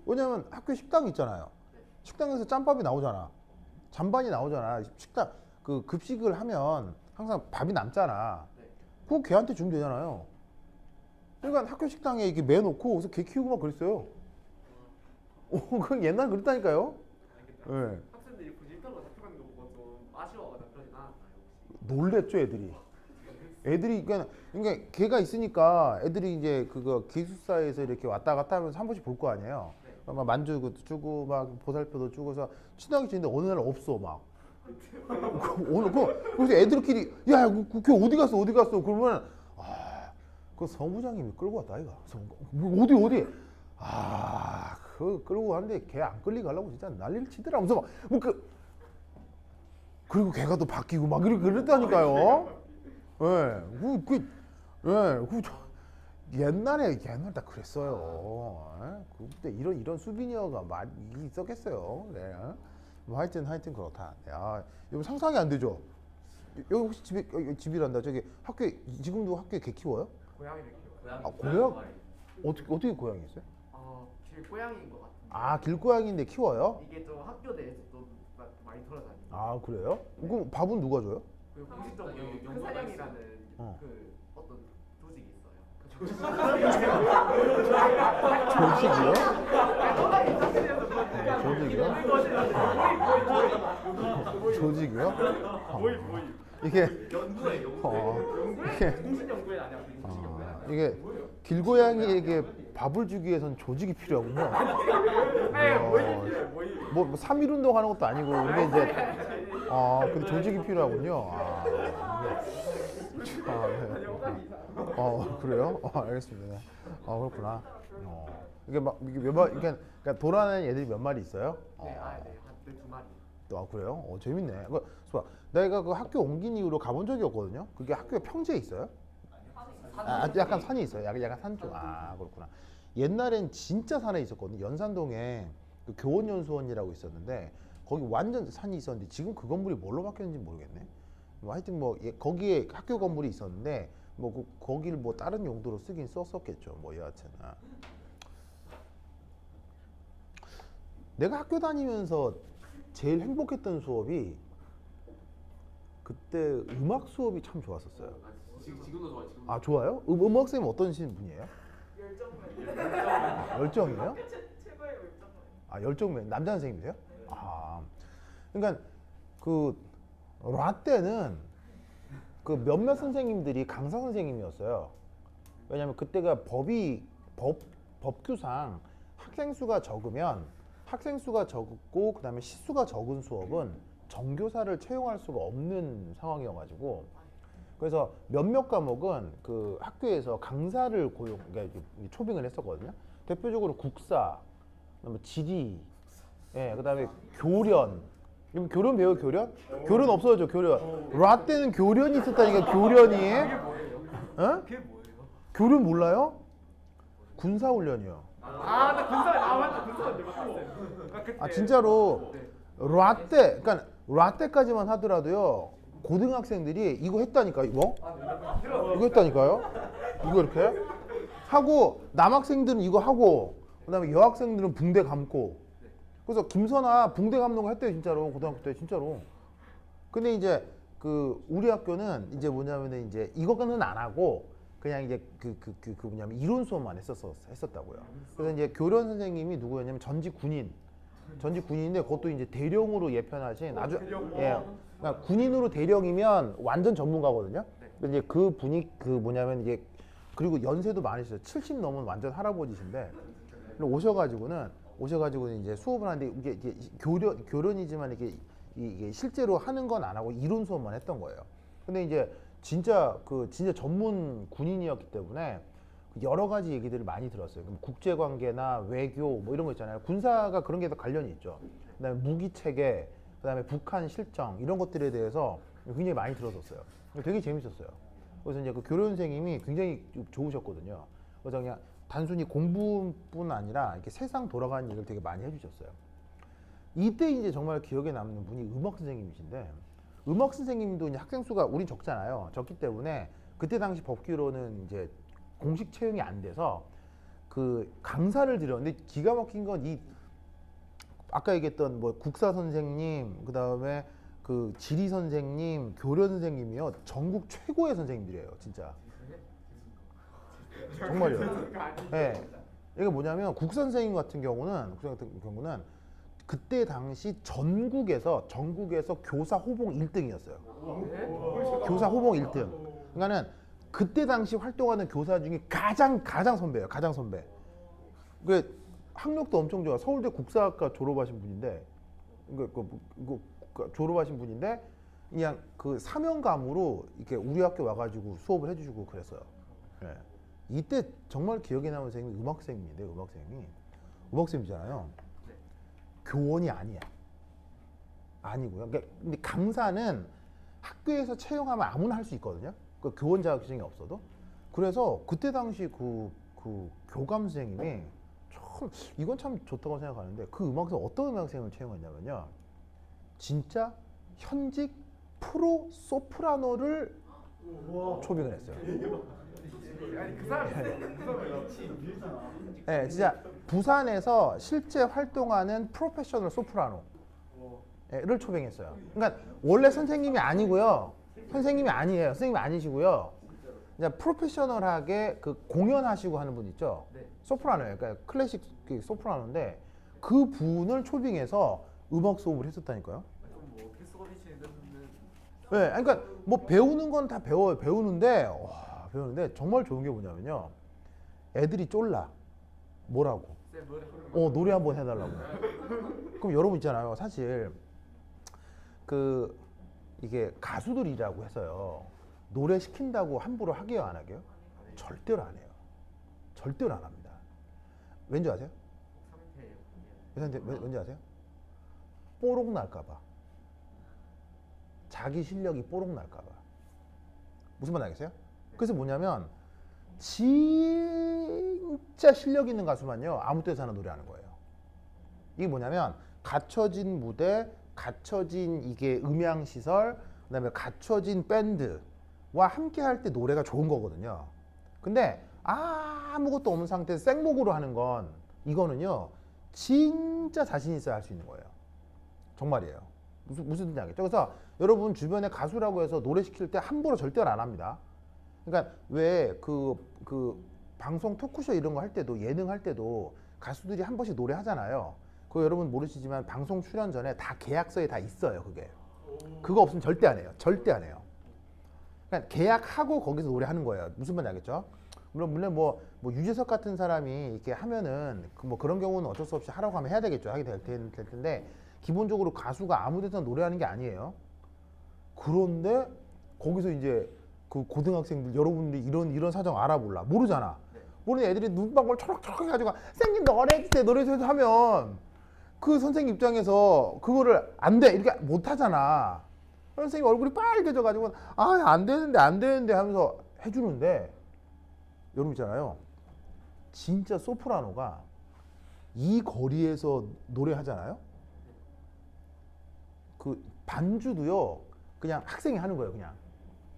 왜냐면 학교 식당 있잖아요. 식당에서 짬밥이 나오잖아. 잔반이 나오잖아. 식당 그 급식을 하면 항상 밥이 남잖아. 그거 걔한테 주면 되잖아요. 그러니까 학교 식당에 이렇게 매놓고 거기서 개 키우고 막 그랬어요. 그건 옛날 그랬다니까요. 예. 학생들이 굳이 인터넷 잡혀가는 거 보고 좀 아쉬워하거나 그러진 않았나요 혹시? 놀랬죠, 애들이. 그러니까 걔가 있으니까 애들이 이제 그거 기숙사에서 이렇게 왔다 갔다 하면서 한 번씩 볼 거 아니에요. 막 만주도 주고 막 보살펴도 주고서 친하게 지내는데 어느 날 없어 막. 그래서 애들끼리 야, 걔 어디 갔어? 그러면 그 서부장님이 끌고 왔다 이가. 어디? 그 끌고 왔는데 걔 안 끌리게 하려고 진짜 난리를 치더라. 무슨 그리고 걔가 또 바뀌고 막 그랬다니까요. 옛날에 다 그랬어요. 그때 이런 수비니어가 많이 있었겠어요. 네. 뭐 하여튼 그렇다. 야, 이거 상상이 안 되죠. 여기 혹시 집이란다. 저기 지금도 학교에 개 키워요? 고양이를 키워요. 고양? 어떻게 고양이 있어요? 길고양이인 것 같은데. 아 길고양이인데 키워요? 이게 좀 학교 내에서 좀 많이 돌아다니고. 아 그래요? 그럼 밥은 누가 줘요? 그 공식적으로 연구단이라는 어. 그 어떤 조직이 있어요. 조직이요? 조직이요? 이게 이게 공식 연구회 아니야? 공식 연구회. 이게 길고양이에게 밥을 주기 위해선 조직이 필요하군요. 뭐 3일 운동하는 것도 아니고 이게 이제 근데 조직이 필요하군요. 그래요? 알겠습니다. 그렇구나. 이게 막 이게 몇 마리 그러니까 돌아다니는 애들이 몇 마리 있어요? 네, 두 마리. 그래요? 재밌네. 내가 그 학교 옮긴 이후로 가본 적이 없거든요. 그게 학교에 평지에 있어요? 약간 산이 있어요. 약간 산 쪽. 그렇구나. 옛날엔 진짜 산에 있었거든요. 연산동에 그 교원연수원이라고 있었는데 거기 완전 산이 있었는데 지금 그 건물이 뭘로 바뀌었는지 모르겠네. 뭐 하여튼 거기에 학교 건물이 있었는데 거기를 뭐 다른 용도로 쓰긴 썼었겠죠. 뭐 여하튼. 내가 학교 다니면서 제일 행복했던 수업이 그때 음악 수업이 참 좋았었어요. 지금도 좋아. 지금. 좋아요? 음악 선생님 어떤 분이에요? 열정이에요? 최고의 열정. 열정맨 남자 선생님이세요? 그러니까 그 라떼는 그 몇몇 선생님들이 강사 선생님이었어요. 왜냐면 그때가 법규상 학생 수가 적고 그다음에 시수가 적은 수업은 정교사를 채용할 수가 없는 상황이어가지고 그래서 몇몇 과목은 그 학교에서 강사를 그러니까 초빙을 했었거든요. 대표적으로 국사, 그다음에 지리, 그다음에 교련. 그럼 교련 배워요? 교련 없어졌죠. 교련. 라떼는 교련이 있었다니까. 교련이. 그게 뭐예요? 교련 몰라요? 군사훈련이요. 나 맞다. 군사. 진짜로 그러니까 라떼까지만 하더라도요. 고등학생들이 이거 했다니까. 이거 했다니까요. 이거 이렇게 하고 남학생들은 이거 하고 그다음에 여학생들은 붕대 감고. 그래서 김선아 붕대 감는 거 했대요. 진짜로 고등학교 때 진짜로. 근데 이제 그 우리 학교는 이제 뭐냐면은 이제 이거는 안 하고 그냥 이제 뭐냐면 이론 수업만 했었다고요. 그래서 이제 교련 선생님이 누구였냐면 전직 군인인데 그것도 이제 대령으로 예편하신 아주 그러니까 군인으로 대령이면 완전 전문가거든요. 근데 이제 그 분이 뭐냐면 이제 그리고 연세도 많으시죠. 70 넘은 완전 할아버지신데 오셔가지고는 이제 수업을 하는데 이게 교련이지만 이게 실제로 하는 건 안 하고 이론 수업만 했던 거예요. 근데 이제 진짜 전문 군인이었기 때문에 여러 가지 얘기들을 많이 들었어요. 그럼 국제관계나 외교 뭐 이런 거 있잖아요. 군사가 그런 게 더 관련이 있죠. 그다음에 무기 체계, 그다음에 북한 실정 이런 것들에 대해서 굉장히 많이 들었었어요. 되게 재밌었어요. 그래서 이제 그 교련 선생님이 굉장히 좋으셨거든요. 그래서 그냥 단순히 공부뿐 아니라 이렇게 세상 돌아가는 얘기를 되게 많이 해주셨어요. 이때 이제 정말 기억에 남는 분이 음악 선생님이신데 음악 선생님도 이제 학생 수가 우린 적잖아요. 적기 때문에 그때 당시 법규로는 이제 공식 채용이 안 돼서 그 강사를 들였는데 기가 막힌 건 아까 얘기했던 뭐 국사 선생님, 그 다음에 그 지리 선생님, 교련 선생님이요 전국 최고의 선생님들이에요, 진짜. 정말요. 네. 이게 뭐냐면 국사 선생님 같은 경우는 그때 당시 전국에서 교사 호봉 1등이었어요. 교사 호봉 1등. 그러니까는 그때 당시 활동하는 교사 중에 가장 선배예요. 가장 선배. 그 학력도 엄청 좋아. 서울대 국사학과 졸업하신 분인데, 졸업하신 분인데 그냥 그 사명감으로 이렇게 우리 학교 와가지고 수업을 해주시고 그랬어요. 네. 이때 정말 기억에 남는 선생님이 음악 선생님인데 음악 선생님이잖아요. 교원이 아니고요. 그러니까 근데 강사는 학교에서 채용하면 아무나 할 수 있거든요. 그 교원 자격증이 없어도. 그래서 그때 당시 그 교감 선생님이 이건 참 좋다고 생각하는데 그 음악생 어떤 음악생을 채용했냐면요. 진짜 현직 프로 소프라노를 초빙을 했어요. 아니 그 사람 네, 진짜 부산에서 실제 활동하는 프로페셔널 소프라노를 초빙했어요. 그러니까 원래 선생님이 아니고요. 선생님이 아니에요. 선생님이 아니시고요. 이제 프로페셔널하게 그 공연하시고 하는 분 있죠. 네. 소프라노예요. 그러니까 클래식 그 소프라노인데 그 분을 초빙해서 음악 수업을 했었다니까요. 뭐 피스거리치는 네, 그러니까 뭐 배우는 건 다 배워요. 배우는데 정말 좋은 게 뭐냐면요. 애들이 쫄라. 뭐라고? 쌤 노래 노래 한번 해달라고. 그럼 여러분 있잖아요. 사실 그 이게 가수들이라고 해서요. 노래 시킨다고 함부로 하게요, 안 하게요? 절대로 안 해요. 절대로 안 합니다. 왠지 아세요? 왠지 아세요? 뽀록 날까봐. 자기 실력이 뽀록 날까봐. 무슨 말 알겠어요? 그래서 뭐냐면 진짜 실력 있는 가수만요 아무 때나 노래하는 거예요. 이게 뭐냐면 갖춰진 무대, 갖춰진 이게 음향 시설, 그다음에 갖춰진 밴드와 함께 할 때 노래가 좋은 거거든요. 근데 아무것도 없는 상태에서 생목으로 하는 건 이거는요 진짜 자신 있어야 할 수 있는 거예요. 정말이에요. 무슨 뜻인지 알겠죠? 그래서 여러분 주변에 가수라고 해서 노래 시킬 때 함부로 절대로 안 합니다. 그러니까 왜 그 방송 토크쇼 이런 거 할 때도 예능 할 때도 가수들이 한 번씩 노래 하잖아요. 그거 여러분 모르시지만 방송 출연 전에 다 계약서에 다 있어요. 그거 없으면 절대 안 해요. 절대 안 해요. 그러니까 계약하고 거기서 노래하는 거예요. 무슨 말인지 알겠죠? 물론 뭐 유재석 같은 사람이 이렇게 하면은 뭐 그런 경우는 어쩔 수 없이 하라고 하면 해야 되겠죠. 하게 될 텐데 기본적으로 가수가 아무 데서나 노래하는 게 아니에요. 그런데 거기서 이제 그 고등학생들 여러분들이 이런 사정 알아볼라 모르잖아. 모르는 애들이 눈방울 초록초록 해가지고 선생님 노래해주세요 하면 그 선생님 입장에서 그거를 안 돼 이렇게 못 하잖아. 선생님 얼굴이 빨개져가지고 안 되는데 하면서 해주는데 여러분 있잖아요. 진짜 소프라노가 이 거리에서 노래하잖아요. 그 반주도요 그냥 학생이 하는 거예요. 그냥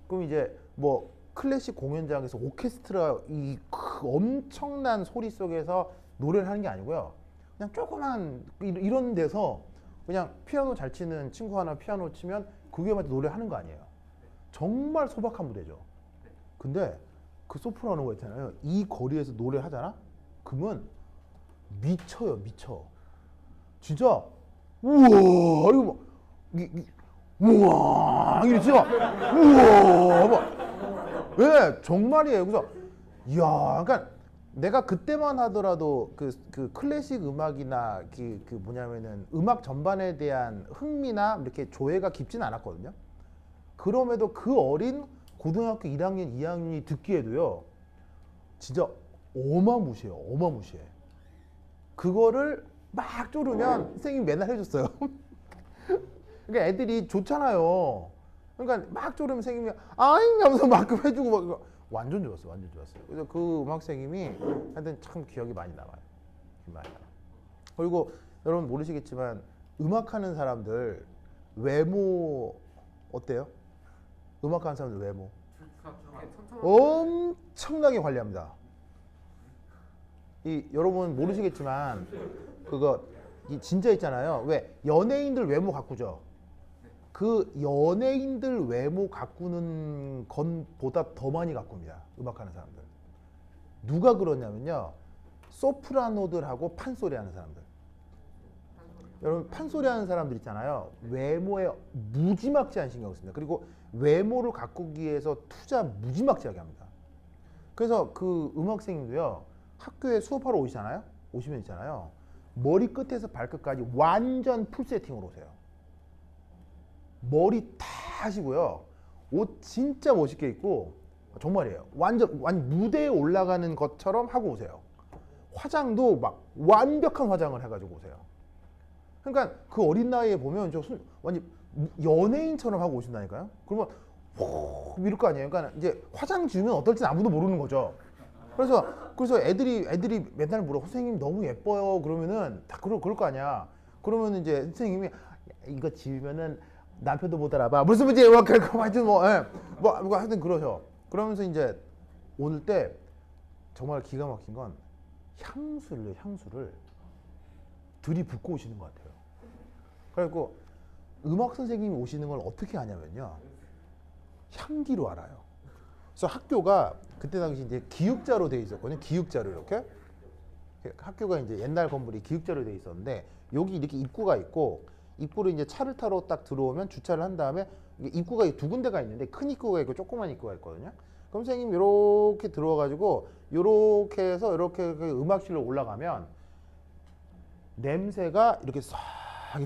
그럼 이제 뭐 클래식 공연장에서 오케스트라 이 엄청난 소리 속에서 노래를 하는 게 아니고요. 그냥 조그만 이런 데서 그냥 피아노 잘 치는 친구 하나 피아노 치면 그게 맞게 노래하는 거 아니에요. 정말 소박한 무대죠. 근데 그 소프라노가 있잖아요. 이 거리에서 노래하잖아? 그러면 미쳐요, 미쳐. 진짜 우와 이거 뭐 우와 이러지 마. 우와 뭐. 왜 정말이에요. 그래서 이야 그러니까 내가 그때만 하더라도 그 클래식 음악이나 그 뭐냐면은 음악 전반에 대한 흥미나 이렇게 조예가 깊지는 않았거든요. 그럼에도 그 어린 고등학교 1학년, 2학년이 듣기에도요 진짜 어마무시해요. 어마무시해. 그거를 막 쪼르면 선생님이 맨날 해줬어요. 그러니까 애들이 좋잖아요. 그러니까 막 쪼르면 선생님이 아잉 하면서 막 해주고 막 완전 좋았어요. 완전 좋았어요. 그래서 그 음악 선생님이 하여튼 참 기억이 많이 남아요. 많이 남아요. 그리고 여러분 모르시겠지만 음악하는 사람들 외모 어때요? 음악하는 사람들 외모 엄청나게 관리합니다. 이 여러분 모르시겠지만 그거 진짜 있잖아요. 왜 연예인들 외모 가꾸죠. 그 연예인들 외모 가꾸는 건보다 더 많이 가꿉니다. 음악하는 사람들. 누가 그러냐면요. 소프라노들하고 판소리 하는 사람들. 여러분 판소리 하는 사람들 있잖아요. 외모에 무지막지한 신경을 씁니다. 그리고 외모를 가꾸기 위해서 투자 무지막지하게 합니다. 그래서 그 음악생님도요. 학교에 수업하러 오시잖아요. 오시면 있잖아요. 머리 끝에서 발끝까지 완전 풀 세팅으로 오세요. 머리 다 하시고요. 옷 진짜 멋있게 입고 정말이에요. 완전 무대에 올라가는 것처럼 하고 오세요. 화장도 막 완벽한 화장을 해가지고 오세요. 그러니까 그 어린 나이에 보면 완전 연예인처럼 하고 오신다니까요. 그러면 이럴 거 아니에요. 그러니까 이제 화장 지우면 어떨지 아무도 모르는 거죠. 그래서 애들이 맨날 물어. 선생님 너무 예뻐요. 그러면은 다 그럴 거 아니야. 그러면 이제 선생님이 이거 지우면은 남편도 못 알아봐. 무슨 문제? 하여튼 하여튼 그러셔. 그러면서 이제 오늘 때 정말 기가 막힌 건 향수를 들이붓고 오시는 것 같아요. 그리고 음악 선생님이 오시는 걸 어떻게 아냐면요, 향기로 알아요. 그래서 학교가 그때 당시 이제 기역자로 돼 있었거든요. 기역자로 이렇게 학교가 이제 옛날 건물이 기역자로 돼 있었는데 여기 이렇게 입구가 있고 입구로 이제 차를 타러 딱 들어오면 주차를 한 다음에 이게 입구가 두 군데가 있는데 큰 입구가 있고 조그만 입구가 있거든요. 그럼 선생님 이렇게 들어와가지고 이렇게 해서 이렇게 음악실로 올라가면 냄새가 이렇게 싹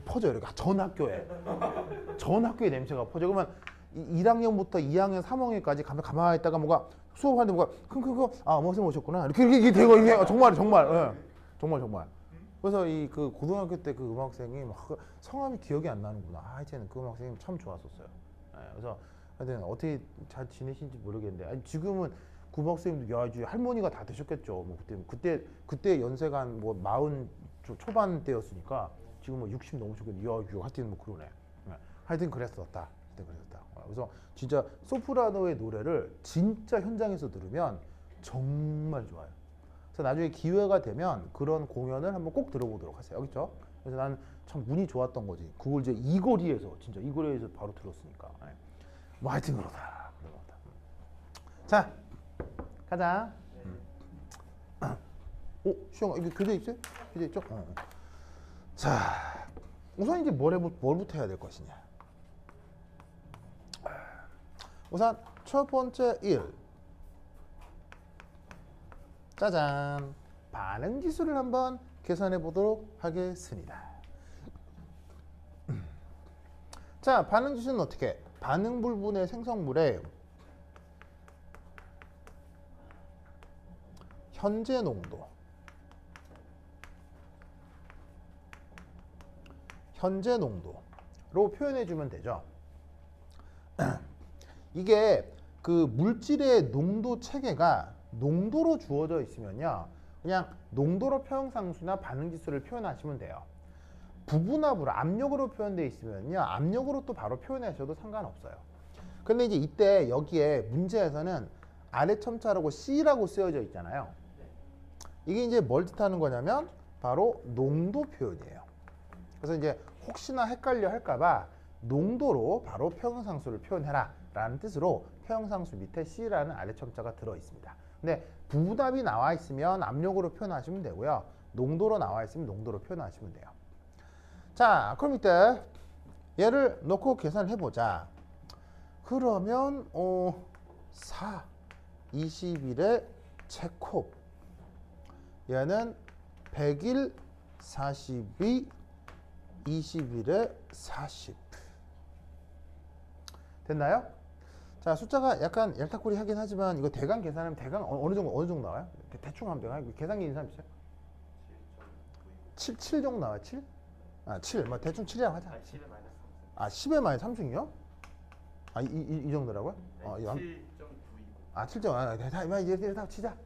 퍼져요. 이렇게 전 학교에 냄새가 퍼져. 그러면 1학년부터 2학년, 3학년까지 가만히 있다가 뭔가 수업하는데 뭔가 어머 선생님 오셨구나 이렇게 되고 이게 정말 예. 정말. 그래서 이 그 고등학교 때 그 음악생이 막 성함이 기억이 안 나는구나. 이제는 그 음악생님 참 좋았었어요. 예, 그래서 하여튼 어떻게 잘 지내신지 모르겠는데 아니, 지금은 그 음악생님도 야 이제 할머니가 다 되셨겠죠. 뭐 그때 연세가 한 뭐 40 초반 때였으니까 지금 뭐 60 넘으셨겠네. 야 하여튼 뭐 그러네. 예, 하여튼 그랬었다. 그래서 진짜 소프라노의 노래를 진짜 현장에서 들으면 정말 좋아요. 그래서 나중에 기회가 되면 그런 공연을 한번 꼭 들어보도록 하세요. 그렇죠? 그래서 난 참 운이 좋았던 거지. 그걸 이제 이 거리에서 바로 들었으니까. 뭐 하여튼 그러다. 자, 가자. 수영아 이게 교재 있어요? 교재 있죠? 자, 우선 이제 뭘부터 해야 될 것이냐. 우선 첫 번째 1. 짜잔. 반응 지수를 한번 계산해 보도록 하겠습니다. 자, 반응 지수는 어떻게 해? 반응 불분의 생성물에 현재 농도로 표현해 주면 되죠. 이게 그 물질의 농도 체계가 농도로 주어져 있으면요, 그냥 농도로 표현상수나 반응지수를 표현하시면 돼요. 부분압으로 압력으로 표현되어 있으면요, 압력으로 또 바로 표현하셔도 상관없어요. 근데 이제 이때 여기에 문제에서는 아래 첨자라고 C라고 쓰여져 있잖아요. 이게 이제 뭘 뜻하는 거냐면 바로 농도 표현이에요. 그래서 이제 혹시나 헷갈려 할까봐 농도로 바로 평형상수를 표현해라 라는 뜻으로 평형상수 밑에 C라는 아래 첨자가 들어 있습니다. 근데 부분압이 나와 있으면 압력으로 표현하시면 되고요, 농도로 나와 있으면 농도로 표현하시면 돼요. 자, 그럼 이때 얘를 놓고 계산을 해보자. 그러면 4, 21의 제곱, 얘는 101, 42, 21의 40 됐나요? 자, 숫자가 약간 얄딱거리 하긴 하지만 이거 대강 계산하면 대강 어느 정도 나와요? 대충 하면 돼요. 계산기 있는 사람 있어요? 7 정도 나와요. 7? 7. 뭐 대충 7이라고 하자. 10에 마이너스 10에 마이너스 3승이요? 이 정도라고요? 7.9이고. 7점. 이제 다 치자.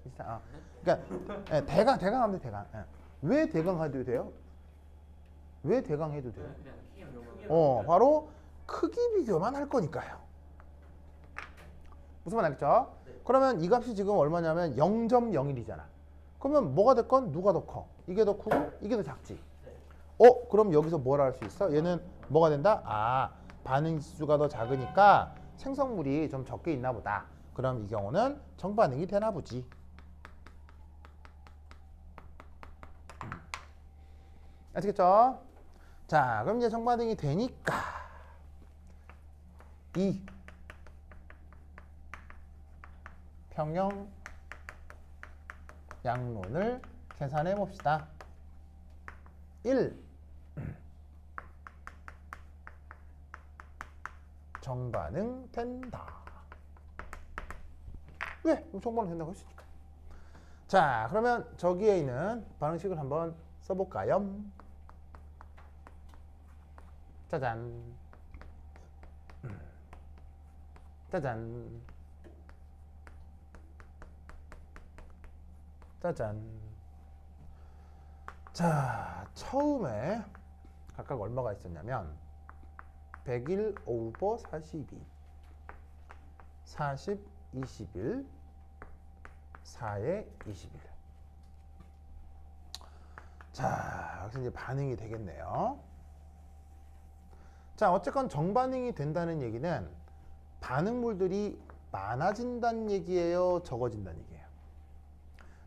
그러니까 대강 하면 돼, 대강. 왜 대강 해도 돼요? 왜 대강 해도 돼요? 바로 크기 비교만 할 거니까요. 무슨 말 알겠죠? 그러면 이 값이 지금 얼마냐면 0.01이잖아. 그러면 뭐가 됐건 누가 더 커? 이게 더 크고 이게 더 작지? 그럼 여기서 뭐라 할 수 있어? 얘는 뭐가 된다? 반응 지수가 더 작으니까 생성물이 좀 적게 있나 보다. 그럼 이 경우는 정반응이 되나 보지. 아시겠죠? 자, 그럼 이제 정반응이 되니까 이 평형 양론을 계산해 봅시다. 1. 정반응 된다. 왜? 정반응 된다고 했으니까. 자, 그러면 저기에 있는 반응식을 한번 써볼까요? 짜잔. 짜잔. 짜잔. 자, 처음에 각각 얼마가 있었냐면 101 오버 42, 40, 21, 4의 21. 자, 여기서 이제 반응이 되겠네요. 자, 어쨌건 정반응이 된다는 얘기는 반응물들이 많아진다는 얘기예요, 적어진다는 얘기예요?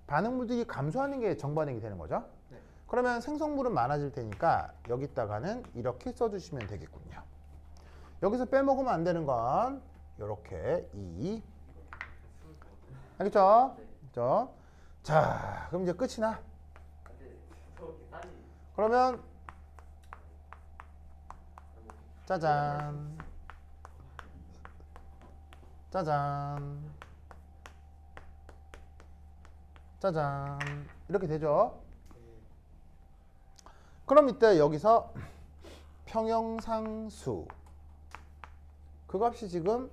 반응물들이 감소하는 게 정반응이 되는 거죠. 네. 그러면 생성물은 많아질 테니까 여기다가는 이렇게 써주시면 되겠군요. 여기서 빼먹으면 안 되는 건 이렇게 2. 알겠죠? 그죠? 자, 그럼 이제 끝이 나. 그러면 짜잔, 짜잔, 짜잔, 이렇게 되죠. 그럼 이때 여기서 평형상수 그 값이 지금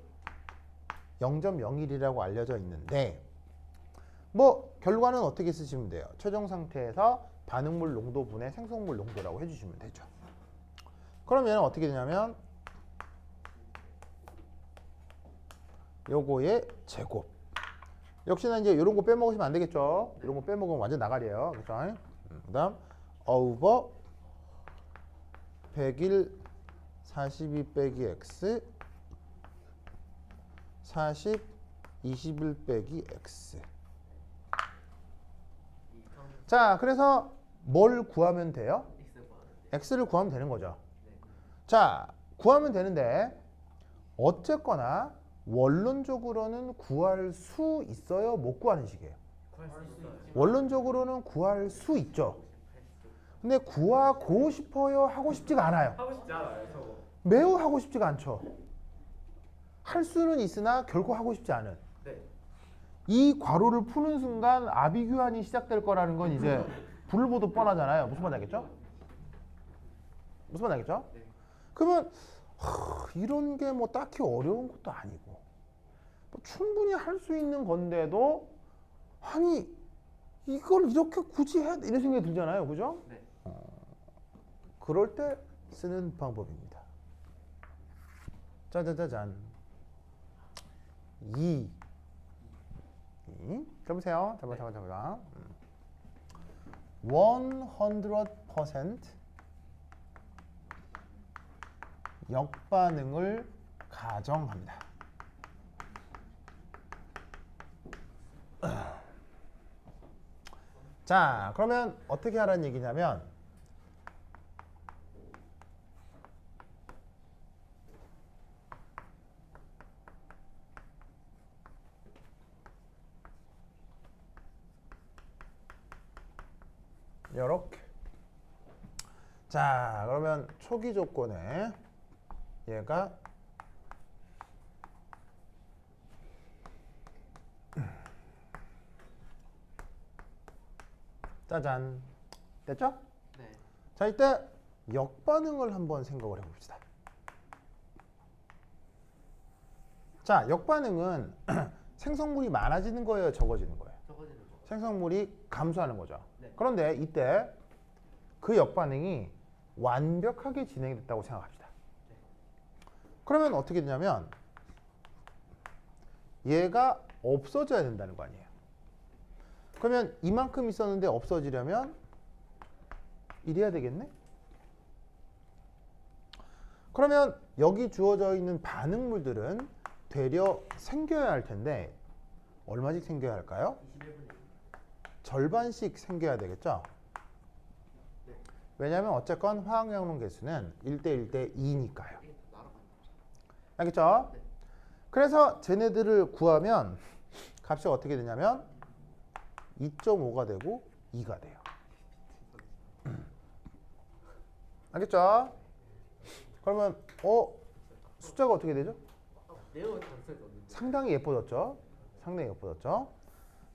0.01이라고 알려져 있는데 뭐 결과는 어떻게 쓰시면 돼요? 최종 상태에서 반응물 농도분의 생성물 농도라고 해주시면 되죠. 그럼 얘는 어떻게 되냐면 요거의 제곱. 역시나 이제 이런 거 빼먹으시면 안 되겠죠. 이런 거 빼먹으면 완전 나가리예요. 그렇죠? 그다음 over 100일 42 빼기 x 40 21 빼기 x. 자, 그래서 뭘 구하면 돼요? x를 구하면 되는 거죠. 자, 구하면 되는데 어쨌거나 원론적으로는 구할 수 있어요? 못 구하는 식이에요? 원론적으로는 구할 수 있죠. 근데 구하고 싶어요? 하고 싶지가 않아요. 하고 싶지 않아요, 저거. 매우 하고 싶지가 않죠. 할 수는 있으나 결코 하고 싶지 않은. 네. 이 괄호를 푸는 순간 아비규환이 시작될 거라는 건 이제 불을 보듯 뻔하잖아요. 무슨 말 알겠죠? 무슨 말 알겠죠? 네. 그러면 이런 게 뭐 딱히 어려운 것도 아니고 뭐 충분히 할 수 있는 건데도 아니 이걸 이렇게 굳이 해? 이런 생각이 들잖아요. 그죠? 네. 그럴 때 쓰는 방법입니다. 짜자자잔. 2. 잡으세요. 잡아. 100% 역반응을 가정합니다. 자, 그러면 어떻게 하라는 얘기냐면 요렇게. 자, 그러면 초기 조건에 얘가 짜잔 됐죠? 네. 자, 이때 역반응을 한번 생각을 해봅시다. 자, 역반응은 생성물이 많아지는 거예요, 적어지는 거예요? 적어지는 거. 생성물이 감소하는 거죠. 네. 그런데 이때 그 역반응이 완벽하게 진행이 됐다고 생각합시다. 그러면 어떻게 되냐면 얘가 없어져야 된다는 거 아니에요. 그러면 이만큼 있었는데 없어지려면 이래야 되겠네? 그러면 여기 주어져 있는 반응물들은 되려 생겨야 할 텐데 얼마씩 생겨야 할까요? 21분의 절반씩 생겨야 되겠죠? 네. 왜냐하면 어쨌건 화학연분 개수는 1대 1대 2니까요. 날아가는 알겠죠? 네. 그래서 쟤네들을 구하면 값이 어떻게 되냐면 2.5가 되고 2가 돼요. 알겠죠? 그러면 숫자가 어떻게 되죠? 매우 단순히 넣는. 상당히 예뻐졌죠? 상당히 예뻐졌죠?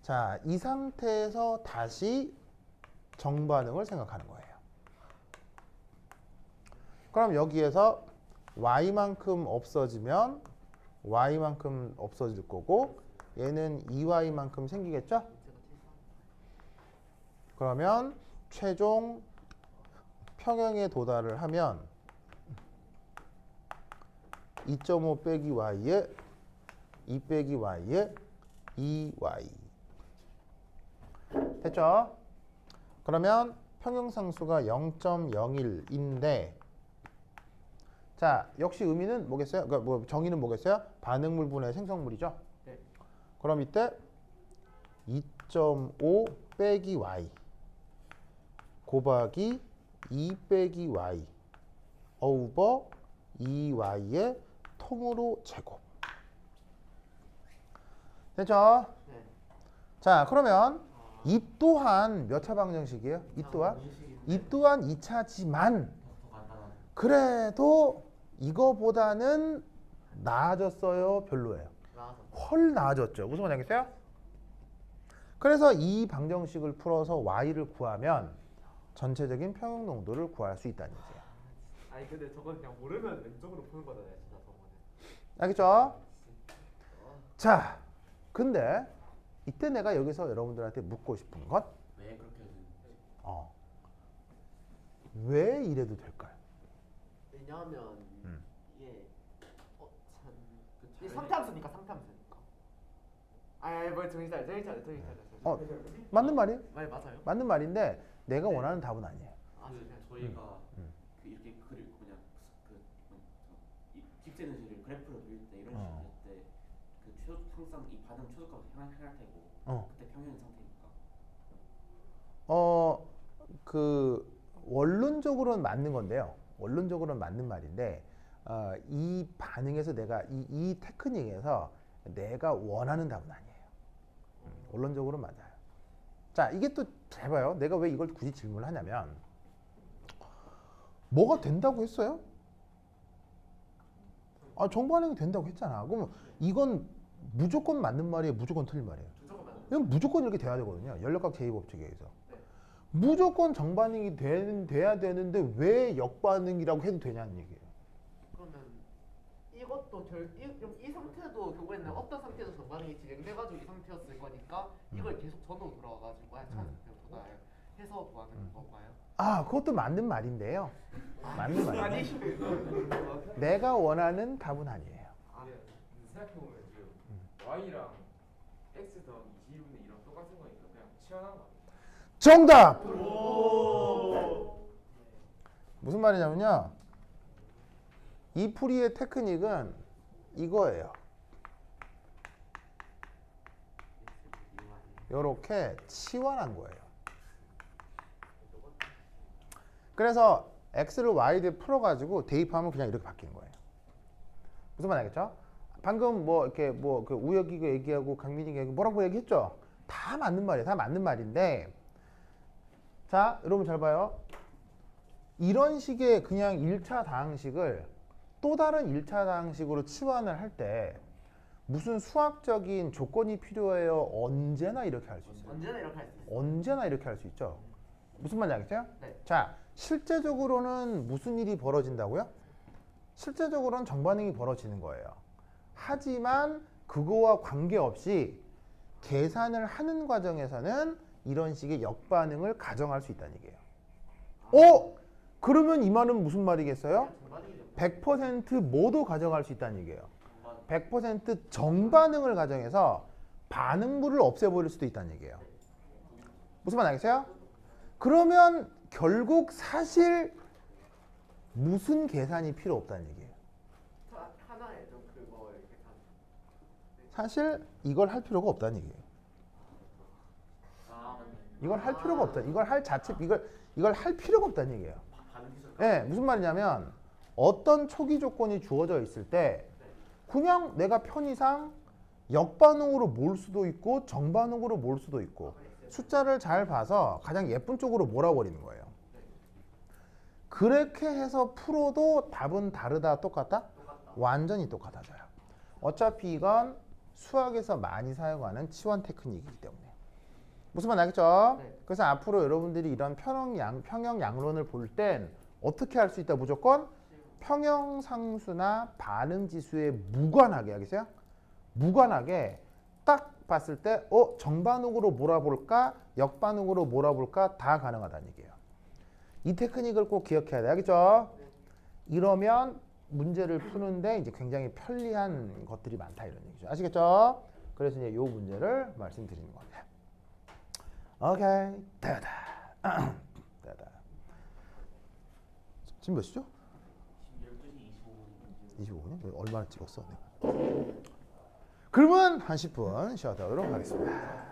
자, 이 상태에서 다시 정반응을 생각하는 거예요. 그럼 여기에서 y만큼 없어지면 y만큼 없어질 거고 얘는 2y만큼 생기겠죠? 그러면 최종 평형에 도달을 하면 2.5 빼기 y에 2 빼기 y에 2y 됐죠? 그러면 평형상수가 0.01인데 자 역시 의미는 뭐겠어요? 그러니까 뭐 정의는 뭐겠어요? 반응물 분의 생성물이죠. 네. 그럼 이때 2.5 빼기 y 곱하기 2 빼기 y 오버 2y의 통으로 제곱. 됐죠? 네. 자 그러면 이 또한 몇 차 방정식이에요? 이 또한? 이 또한 2차지만 그래도 이거보다는 나아졌어요? 별로예요? 나와서. 헐 나아졌죠. 무슨 말이겠어요? 그래서 이 방정식을 풀어서 y를 구하면 전체적인 평형 농도를 구할 수 있다는 얘기예요. 아니 근데 저건 그냥 모르면 왼쪽으로 푸는 거잖아요, 진짜 저거는. 알겠죠? 자, 근데 이때 내가 여기서 여러분들한테 묻고 싶은 건 왜 그렇게 해주는지. 왜 이래도 될까요? 왜냐하면 음. 이게 참 이게 상태함수니까 상태함수니까. 뭐 정신 차려. 맞는 말이에요. 말 맞아요? 맞는 말인데 내가 원하는 답은 아니에요. 아, 그 그냥 저희가 그 이렇게 그릴 그냥 직제는식을 그래프로 그릴 때 이런 식으로 할때그 항상 이 반응 최소값을 향할 테고 그때 평형인 상태니까. 그 원론적으로는 맞는 건데요. 원론적으로는 맞는 말인데 이 반응에서 내가 이 테크닉에서 내가 원하는 답은 아니에요. 원론적으로 맞아요. 자, 이게 또 잘 봐요. 내가 왜 이걸 굳이 질문을 하냐면 뭐가 된다고 했어요? 정반응이 된다고 했잖아. 그러면 이건 무조건 맞는 말이에요? 무조건 틀린 말이에요? 무조건 맞아요. 이건 무조건 이렇게 돼야 되거든요. 연력학 제2법칙에 의해서. 무조건 정반응이 돼야 되는데 왜 역반응이라고 해도 되냐는 얘기예요. 그러면 이것도 이 상태도 결국에는 어떤 상태에서 정반응이 진행돼가지고 이 상태였을 거니까 이걸 계속 전으로 돌아와가지고 처음 상태로 해서 구하는 건가요? 그것도 맞는 말인데요. 맞는 말이에요. 아니. 내가 원하는 답은 아니에요. 생각해보면 지금 y랑 x 더하기 2분의 2랑 똑같은 거니까 그냥 치환한 거 아니에요? 정답! 무슨 말이냐면요. 이 풀이의 테크닉은 이거예요. 이렇게 치환한 거예요. 그래서 x를 y에 풀어가지고 대입하면 그냥 이렇게 바뀌는 거예요. 무슨 말 알겠죠? 방금 뭐 이렇게 뭐 그 우혁이가 얘기하고 강민이가 얘기 뭐라고 얘기했죠? 다 맞는 말이에요. 다 맞는 말인데 자, 여러분 잘 봐요. 이런 식의 그냥 1차 다항식을 또 다른 1차 다항식으로 치환을 할 때 무슨 수학적인 조건이 필요해요? 언제나 이렇게 할 수 있어요. 언제나 이렇게 할 수 있어요. 언제나 이렇게 할 수 있죠. 무슨 말인지 알겠죠? 네. 자, 실제적으로는 무슨 일이 벌어진다고요? 실제적으로는 정반응이 벌어지는 거예요. 하지만 그거와 관계없이 계산을 하는 과정에서는 이런 식의 역반응을 가정할 수 있다는 얘기예요. 그러면 이 말은 무슨 말이겠어요? 100% 모두 가정할 수 있다는 얘기예요. 100% 정반응을 가정해서 반응물을 없애버릴 수도 있다는 얘기예요. 무슨 말 알겠어요? 그러면 결국 사실 무슨 계산이 필요 없다는 얘기예요. 하나에 좀 그거 이렇게 사실 이걸 할 필요가 없다는 얘기예요. 이걸 할 필요가 없다. 이걸 할 필요가 없다는 얘기예요. 예, 무슨 말이냐면 어떤 초기 조건이 주어져 있을 때 그냥 내가 편의상 역반응으로 몰 수도 있고 정반응으로 몰 수도 있고 숫자를 잘 봐서 가장 예쁜 쪽으로 몰아버리는 거예요. 그렇게 해서 풀어도 답은 다르다 똑같다? 완전히 똑같아져요. 어차피 이건 수학에서 많이 사용하는 치환 테크닉이기 때문에. 무슨 말 알겠죠? 네. 그래서 앞으로 여러분들이 이런 평형 양론을 볼 땐 어떻게 할 수 있다? 무조건 평형상수나 반응지수에 무관하게 알겠어요? 무관하게 딱 봤을 때 정반응으로 몰아볼까? 역반응으로 몰아볼까? 다 가능하다는 얘기예요. 이 테크닉을 꼭 기억해야 돼. 알겠죠? 이러면 문제를 푸는데 이제 굉장히 편리한 것들이 많다 이런 얘기죠. 아시겠죠? 그래서 이제 이 문제를 말씀드리는 겁니다. 오케이. 다다. 다다. 지금 몇 시죠? 지금 12시 25분. 25분이요? 얼마나 찍었어? 내가. 그러면 한 10분 쉬어가도록 하겠습니다.